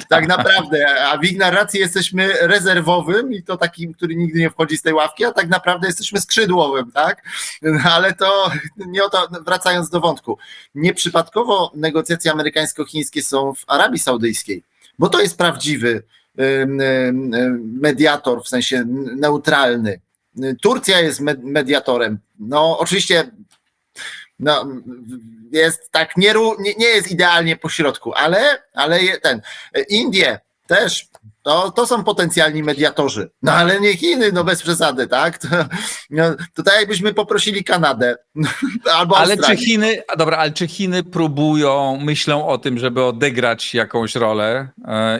Tak naprawdę, a w ich narracji jesteśmy rezerwowym i to takim, który nigdy nie wchodzi z tej ławki, a tak naprawdę jesteśmy skrzydłowym, tak? Ale to nie o to, wracając do wątku. Nieprzypadkowo negocjacje amerykańsko-chińskie są w Arabii Saudyjskiej, bo to jest prawdziwy mediator, w sensie neutralny. Turcja jest mediatorem. No oczywiście no, jest tak, nie jest idealnie po środku, ale Indie też, to są potencjalni mediatorzy. No ale nie Chiny, no bez przesady, tak? To tak jakbyśmy poprosili Kanadę albo ale Australię. ale czy Chiny myślą o tym, żeby odegrać jakąś rolę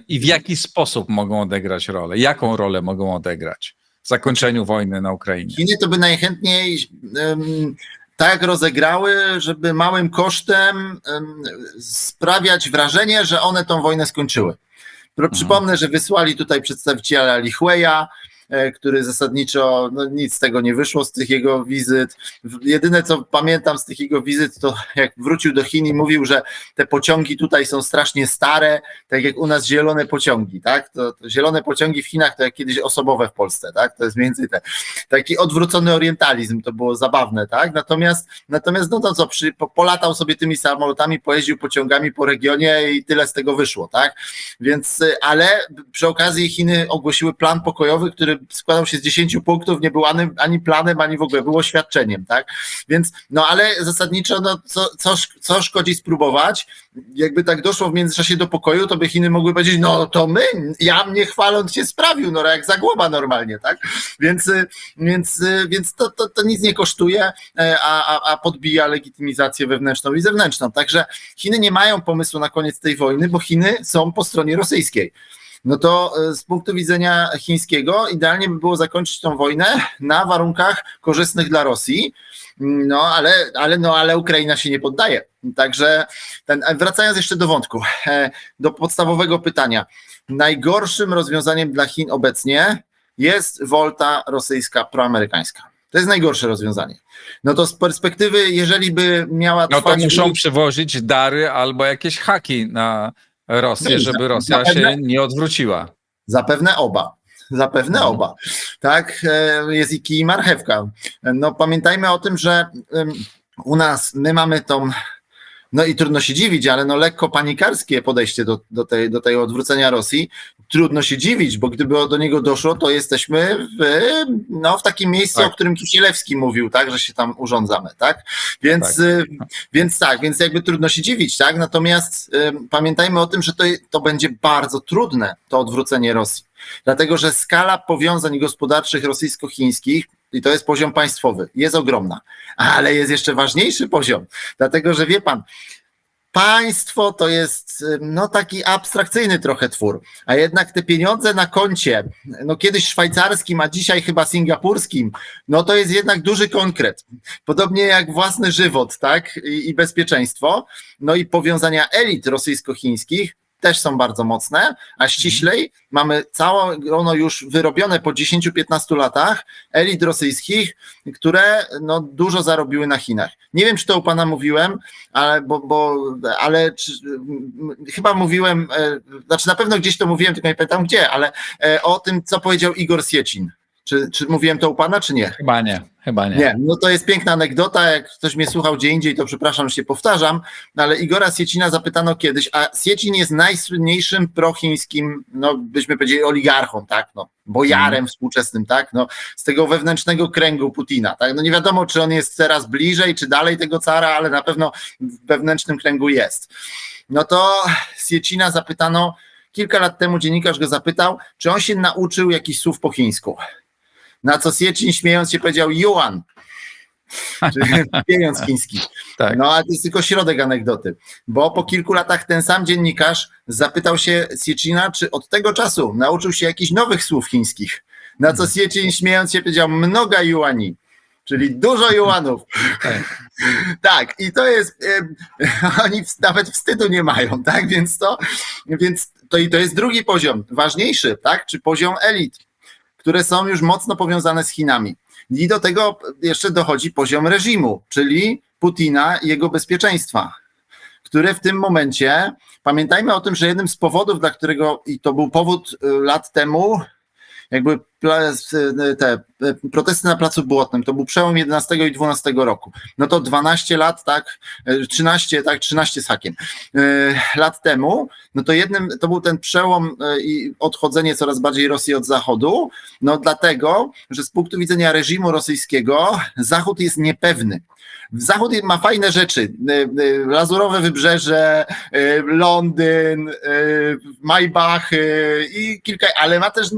i w jaki sposób mogą odegrać rolę? Jaką rolę mogą odegrać w zakończeniu wojny na Ukrainie? Chiny to by najchętniej tak rozegrały, żeby małym kosztem sprawiać wrażenie, że one tą wojnę skończyły. Przypomnę, że wysłali tutaj przedstawiciela Li Hueya, który zasadniczo nic z tego nie wyszło z tych jego wizyt. Jedyne co pamiętam z tych jego wizyt to jak wrócił do Chin i mówił, że te pociągi tutaj są strasznie stare, tak jak u nas zielone pociągi, tak? To zielone pociągi w Chinach to jak kiedyś osobowe w Polsce, tak? To jest mniej więcej taki odwrócony orientalizm, to było zabawne, tak? Natomiast no to co, polatał sobie tymi samolotami, pojeździł pociągami po regionie i tyle z tego wyszło, tak? Więc, ale przy okazji Chiny ogłosiły plan pokojowy, który składał się z 10 punktów, nie był ani planem, ani w ogóle, był oświadczeniem, tak? Więc, no ale zasadniczo, no co szkodzi spróbować? Jakby tak doszło w międzyczasie do pokoju, to by Chiny mogły powiedzieć, no to ja mnie chwaląc się sprawił, no jak Zagłoba normalnie, tak? Więc to nic nie kosztuje, a podbija legitymizację wewnętrzną i zewnętrzną. Także Chiny nie mają pomysłu na koniec tej wojny, bo Chiny są po stronie rosyjskiej. No to z punktu widzenia chińskiego idealnie by było zakończyć tą wojnę na warunkach korzystnych dla Rosji, ale Ukraina się nie poddaje. Także wracając jeszcze do wątku, do podstawowego pytania. Najgorszym rozwiązaniem dla Chin obecnie jest wolta rosyjska proamerykańska. To jest najgorsze rozwiązanie. No to z perspektywy, jeżeli by miała trwać... No to muszą przywozić dary albo jakieś haki na Rosję, żeby Rosja się nie odwróciła. Zapewne oba. Tak, jest i kij i marchewka. No pamiętajmy o tym, że u nas my mamy no i trudno się dziwić, ale no lekko panikarskie podejście do tego odwrócenia Rosji. Trudno się dziwić, bo gdyby do niego doszło, to jesteśmy w takim miejscu, tak, o którym Kisielewski mówił, tak, że się tam urządzamy, tak? Więc jakby trudno się dziwić, tak? Natomiast pamiętajmy o tym, że to będzie bardzo trudne, to odwrócenie Rosji. Dlatego, że skala powiązań gospodarczych rosyjsko-chińskich, i to jest poziom państwowy, jest ogromna, ale jest jeszcze ważniejszy poziom, dlatego, że wie pan, państwo to jest taki abstrakcyjny trochę twór, a jednak te pieniądze na koncie, kiedyś szwajcarskim, a dzisiaj chyba singapurskim, to jest jednak duży konkret. Podobnie jak własny żywot, tak, i bezpieczeństwo, i powiązania elit rosyjsko-chińskich też są bardzo mocne, a ściślej mamy całe grono już wyrobione po 10-15 latach elit rosyjskich, które dużo zarobiły na Chinach. Nie wiem, czy to u pana mówiłem, ale chyba mówiłem, znaczy na pewno gdzieś to mówiłem, tylko nie pamiętam gdzie, ale o tym, co powiedział Igor Siecin. Czy mówiłem to u pana, czy nie? Chyba nie. Nie, to jest piękna anegdota, jak ktoś mnie słuchał gdzie indziej, to przepraszam, że się powtarzam, ale Igora Siecina zapytano kiedyś, a Siecin jest najsłynniejszym prochińskim, byśmy powiedzieli oligarchą, tak, bojarem współczesnym, tak, z tego wewnętrznego kręgu Putina, tak, nie wiadomo, czy on jest teraz bliżej, czy dalej tego cara, ale na pewno w wewnętrznym kręgu jest. No to Siecina zapytano, kilka lat temu dziennikarz go zapytał, czy on się nauczył jakichś słów po chińsku. Na co Siecin śmiejąc się powiedział Yuan, czyli pieniądz chiński. Tak. Ale to jest tylko środek anegdoty, bo po kilku latach ten sam dziennikarz zapytał się Siecina, czy od tego czasu nauczył się jakichś nowych słów chińskich. Na co Siecin śmiejąc się powiedział mnoga yuani, czyli dużo juanów. Tak, i to jest, oni nawet wstydu nie mają, tak, więc to jest drugi poziom, ważniejszy, tak, czy poziom elit. które są już mocno powiązane z Chinami. I do tego jeszcze dochodzi poziom reżimu, czyli Putina i jego bezpieczeństwa, które w tym momencie, pamiętajmy o tym, że jednym z powodów, dla którego, i to był powód lat temu, jakby te protesty na Placu Błotnym, to był przełom 11 i 12 roku. No to 12 lat, tak, 13 z hakiem lat temu, no to to był ten przełom i odchodzenie coraz bardziej Rosji od Zachodu, no dlatego, że z punktu widzenia reżimu rosyjskiego Zachód jest niepewny. Zachód ma fajne rzeczy, Lazurowe Wybrzeże, Londyn, Maybachy i kilka, ale ma też,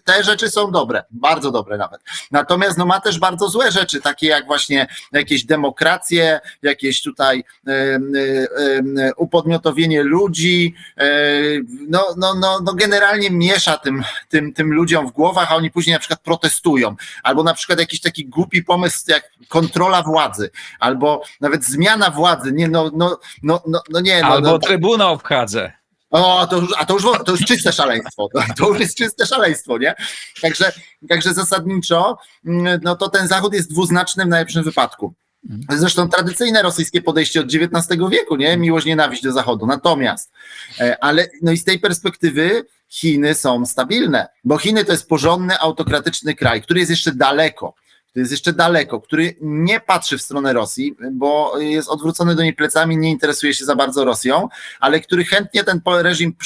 te rzeczy są dobre, bardzo dobre nawet. Natomiast no, ma też bardzo złe rzeczy, takie jak właśnie jakieś demokracje, jakieś tutaj upodmiotowienie ludzi, no generalnie miesza tym ludziom w głowach, a oni później na przykład protestują, albo na przykład jakiś taki głupi pomysł jak kontrola władzy, albo nawet zmiana władzy, Albo Trybunał w Hadze. O, to już czyste szaleństwo. To już jest czyste szaleństwo, nie? Także zasadniczo, no to ten Zachód jest dwuznaczny w najlepszym wypadku. Zresztą tradycyjne rosyjskie podejście od XIX wieku, nie? Miłość, nienawiść do Zachodu. Natomiast, ale no i z tej perspektywy Chiny są stabilne, bo Chiny to jest porządny, autokratyczny kraj, który jest jeszcze daleko, który nie patrzy w stronę Rosji, bo jest odwrócony do niej plecami, nie interesuje się za bardzo Rosją, ale który chętnie ten reżim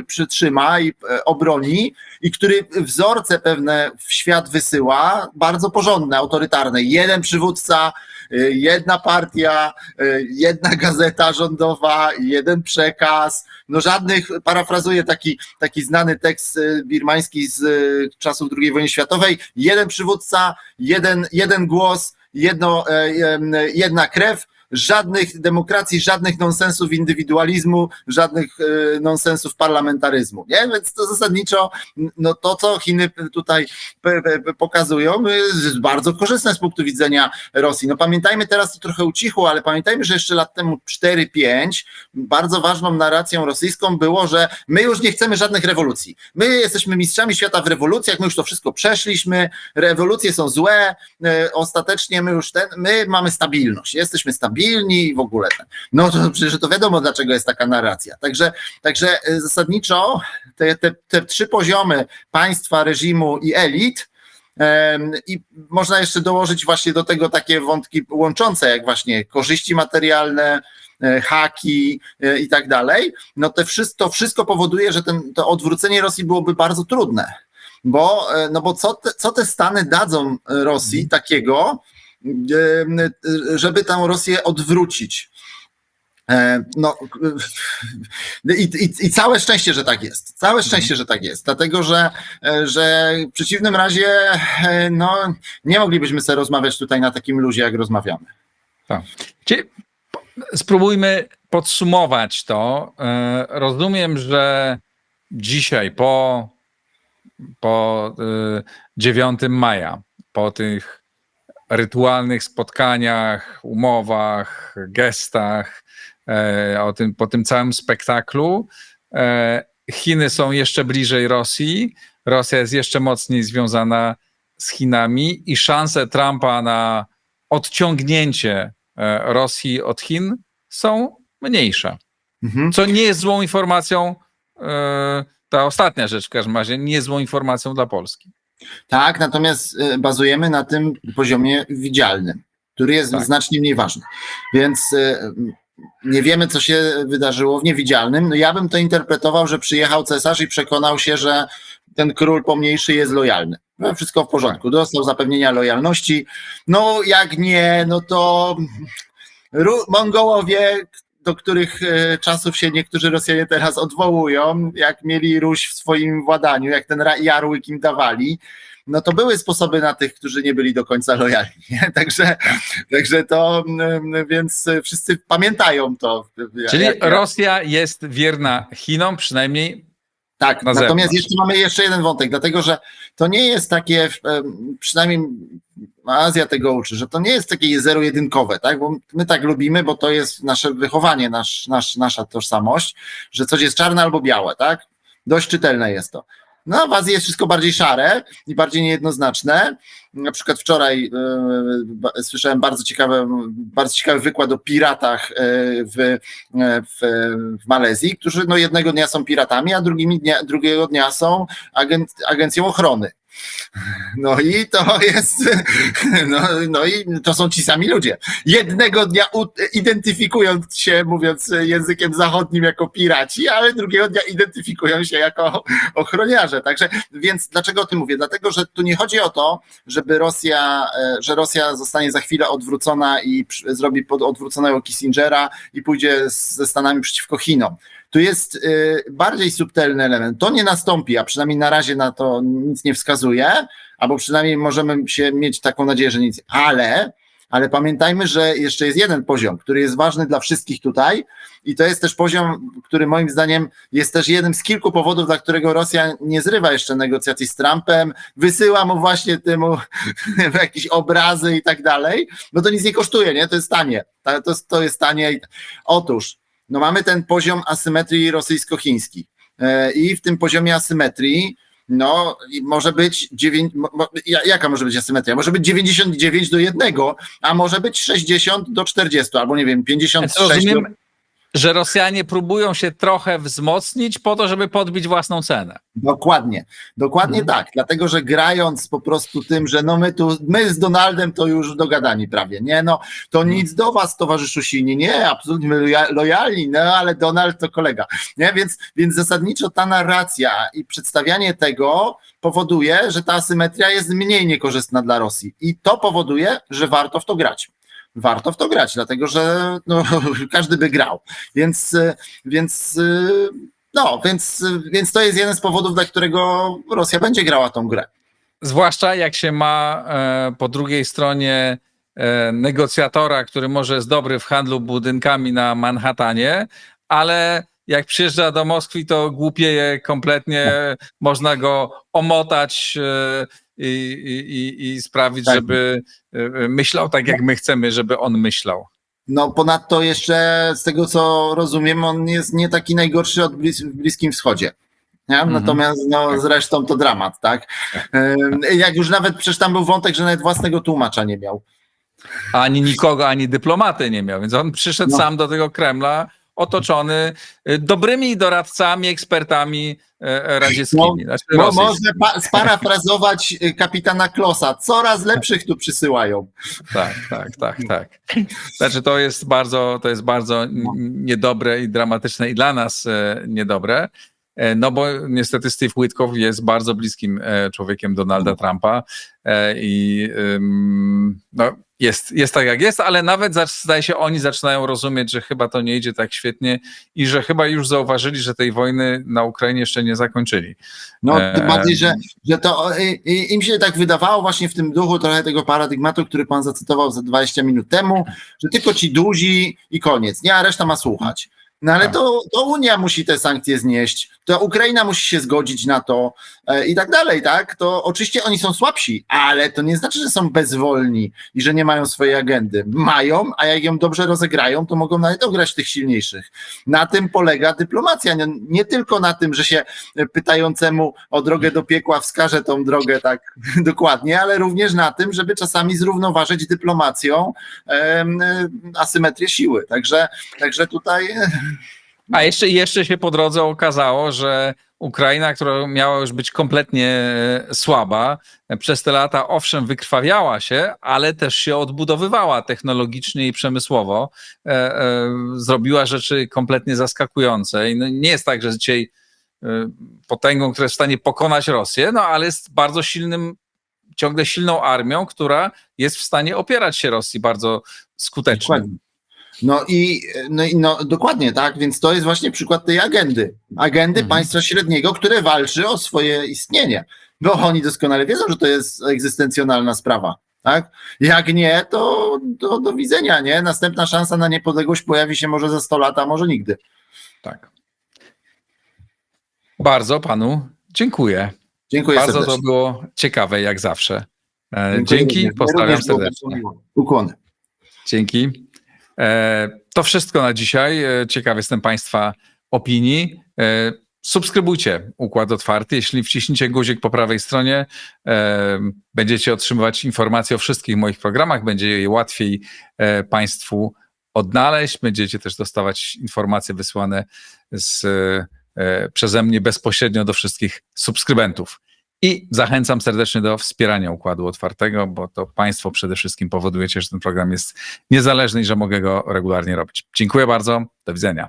przytrzyma i obroni i który wzorce pewne w świat wysyła, bardzo porządne, autorytarne. Jeden przywódca, jedna partia, jedna gazeta rządowa, jeden przekaz, no żadnych, parafrazuję taki znany tekst birmański z czasów II wojny światowej, jeden przywódca, jeden głos, jedna krew, żadnych demokracji, żadnych nonsensów indywidualizmu, żadnych nonsensów parlamentaryzmu. Nie? Więc to zasadniczo no to, co Chiny tutaj pokazują, jest bardzo korzystne z punktu widzenia Rosji. No pamiętajmy, teraz to trochę ucichło, ale pamiętajmy, że jeszcze lat temu 4-5 bardzo ważną narracją rosyjską było, że my już nie chcemy żadnych rewolucji. My jesteśmy mistrzami świata w rewolucjach, my już to wszystko przeszliśmy, rewolucje są złe, ostatecznie my mamy stabilność, jesteśmy stabilni i w ogóle. No to przecież to wiadomo, dlaczego jest taka narracja. Także zasadniczo te trzy poziomy państwa, reżimu i elit, i można jeszcze dołożyć właśnie do tego takie wątki łączące, jak właśnie korzyści materialne, haki i tak dalej, no to wszystko powoduje, że to odwrócenie Rosji byłoby bardzo trudne, bo co te Stany dadzą Rosji takiego, żeby tę Rosję odwrócić. No, i całe szczęście, że tak jest. Całe szczęście, że tak jest. Dlatego, że w przeciwnym razie no, nie moglibyśmy sobie rozmawiać tutaj na takim luzie, jak rozmawiamy. Tak. Czyli spróbujmy podsumować to. Rozumiem, że dzisiaj po 9 maja, po tych rytualnych spotkaniach, umowach, gestach, po tym całym spektaklu, Chiny są jeszcze bliżej Rosji, Rosja jest jeszcze mocniej związana z Chinami i szanse Trumpa na odciągnięcie Rosji od Chin są mniejsze. Co nie jest złą informacją, ta ostatnia rzecz w każdym razie, nie jest złą informacją dla Polski. Tak, natomiast bazujemy na tym poziomie widzialnym, który jest znacznie mniej ważny. Więc nie wiemy, co się wydarzyło w niewidzialnym. No ja bym to interpretował, że przyjechał cesarz i przekonał się, że ten król pomniejszy jest lojalny. No, wszystko w porządku, dostał zapewnienia lojalności. No jak nie, no to Mongołowie, do których czasów się niektórzy Rosjanie teraz odwołują, jak mieli Ruś w swoim władaniu, jak ten Jarłyk im dawali, no to były sposoby na tych, którzy nie byli do końca lojalni. Także to, więc wszyscy pamiętają to. Czyli Rosja jest wierna Chinom, przynajmniej tak, na natomiast zewnątrz. mamy jeszcze jeden wątek, dlatego że to nie jest takie, przynajmniej Azja tego uczy, że to nie jest takie zero-jedynkowe, tak? Bo my tak lubimy, bo to jest nasze wychowanie, nasza tożsamość, że coś jest czarne albo białe, tak? Dość czytelne jest to. No, w Azji jest wszystko bardziej szare i bardziej niejednoznaczne. Na przykład wczoraj słyszałem bardzo ciekawy wykład o piratach w Malezji, którzy no jednego dnia są piratami, a drugiego dnia są agencją ochrony. No i to jest, no i to są ci sami ludzie. Jednego dnia identyfikując się, mówiąc językiem zachodnim, jako piraci, ale drugiego dnia identyfikują się jako ochroniarze. Także, więc dlaczego o tym mówię? Dlatego, że tu nie chodzi o to, że Rosja zostanie za chwilę odwrócona i zrobi pod odwróconego Kissingera i pójdzie ze Stanami przeciwko Chinom. Tu jest bardziej subtelny element. To nie nastąpi, a przynajmniej na razie na to nic nie wskazuje, albo przynajmniej możemy mieć taką nadzieję, że nic. Ale pamiętajmy, że jeszcze jest jeden poziom, który jest ważny dla wszystkich tutaj i to jest też poziom, który moim zdaniem jest też jednym z kilku powodów, dla którego Rosja nie zrywa jeszcze negocjacji z Trumpem, wysyła mu właśnie temu jakieś obrazy i tak dalej, bo to nic nie kosztuje, nie? To jest tanie. To jest tanie. Otóż no mamy ten poziom asymetrii rosyjsko-chiński i w tym poziomie asymetrii no może być jaka może być asymetria? Może być 99:1, a może być 60:40, albo nie wiem, 56. Rozumiem, że Rosjanie próbują się trochę wzmocnić po to, żeby podbić własną cenę. Dokładnie tak, dlatego że grając po prostu tym, że no my z Donaldem to już dogadani prawie, nie, no to nic do was, towarzyszu Xi, nie, absolutnie lojalni, no ale Donald to kolega, nie, więc zasadniczo ta narracja i przedstawianie tego powoduje, że ta asymetria jest mniej niekorzystna dla Rosji i to powoduje, że warto w to grać. Warto w to grać, dlatego że no, każdy by grał. Więc to jest jeden z powodów, dla którego Rosja będzie grała tą grę. Zwłaszcza jak się ma po drugiej stronie negocjatora, który może jest dobry w handlu budynkami na Manhattanie, ale jak przyjeżdża do Moskwy, to głupieje kompletnie, można go omotać i sprawić, tak, żeby myślał tak, jak my chcemy, żeby on myślał. No ponadto jeszcze z tego, co rozumiem, on jest nie taki najgorszy w Bliskim Wschodzie. Nie? Natomiast no, zresztą to dramat, tak? Jak już nawet, przecież tam był wątek, że nawet własnego tłumacza nie miał. Ani nikogo, ani dyplomaty nie miał, więc on przyszedł sam do tego Kremla, otoczony dobrymi doradcami, ekspertami radzieckimi. Można sparafrazować kapitana Klossa. Coraz lepszych tu przysyłają. Tak. Znaczy to jest bardzo niedobre i dramatyczne i dla nas niedobre. No bo niestety Steve Witkoff jest bardzo bliskim człowiekiem Donalda Trumpa i no, jest tak jak jest, ale nawet zdaje się oni zaczynają rozumieć, że chyba to nie idzie tak świetnie i że chyba już zauważyli, że tej wojny na Ukrainie jeszcze nie zakończyli. No tym bardziej, że to im się tak wydawało właśnie w tym duchu trochę tego paradygmatu, który pan zacytował za 20 minut temu, że tylko ci duzi i koniec, nie, a reszta ma słuchać. No ale to Unia musi te sankcje znieść, to Ukraina musi się zgodzić na to i tak dalej, tak? To oczywiście oni są słabsi, ale to nie znaczy, że są bezwolni i że nie mają swojej agendy. Mają, a jak ją dobrze rozegrają, to mogą nawet ograć tych silniejszych. Na tym polega dyplomacja, nie tylko na tym, że się pytającemu o drogę do piekła wskaże tą drogę tak dokładnie, ale również na tym, żeby czasami zrównoważyć dyplomacją asymetrię siły. Także tutaj... A jeszcze się po drodze okazało, że Ukraina, która miała już być kompletnie słaba, przez te lata owszem wykrwawiała się, ale też się odbudowywała technologicznie i przemysłowo. Zrobiła rzeczy kompletnie zaskakujące. I no nie jest tak, że dzisiaj potęgą, która jest w stanie pokonać Rosję, no ale jest bardzo ciągle silną armią, która jest w stanie opierać się Rosji bardzo skutecznie. Dokładnie. No dokładnie, tak, więc to jest właśnie przykład tej agendy państwa średniego, które walczy o swoje istnienie, bo oni doskonale wiedzą, że to jest egzystencjonalna sprawa, tak, jak nie, to do widzenia, nie, następna szansa na niepodległość pojawi się może za 100 lat, a może nigdy. Tak. Bardzo panu dziękuję. Dziękuję bardzo serdecznie. To było ciekawe, jak zawsze. Dzięki, pozdrawiam serdecznie. Ukłony. Dzięki. To wszystko na dzisiaj. Ciekaw jestem Państwa opinii. subskrybujcie Układ Otwarty. Jeśli wciśniecie guzik po prawej stronie, będziecie otrzymywać informacje o wszystkich moich programach, będzie je łatwiej Państwu odnaleźć. Będziecie też dostawać informacje wysłane przeze mnie bezpośrednio do wszystkich subskrybentów. I zachęcam serdecznie do wspierania Układu Otwartego, bo to Państwo przede wszystkim powodujecie, że ten program jest niezależny i że mogę go regularnie robić. Dziękuję bardzo. Do widzenia.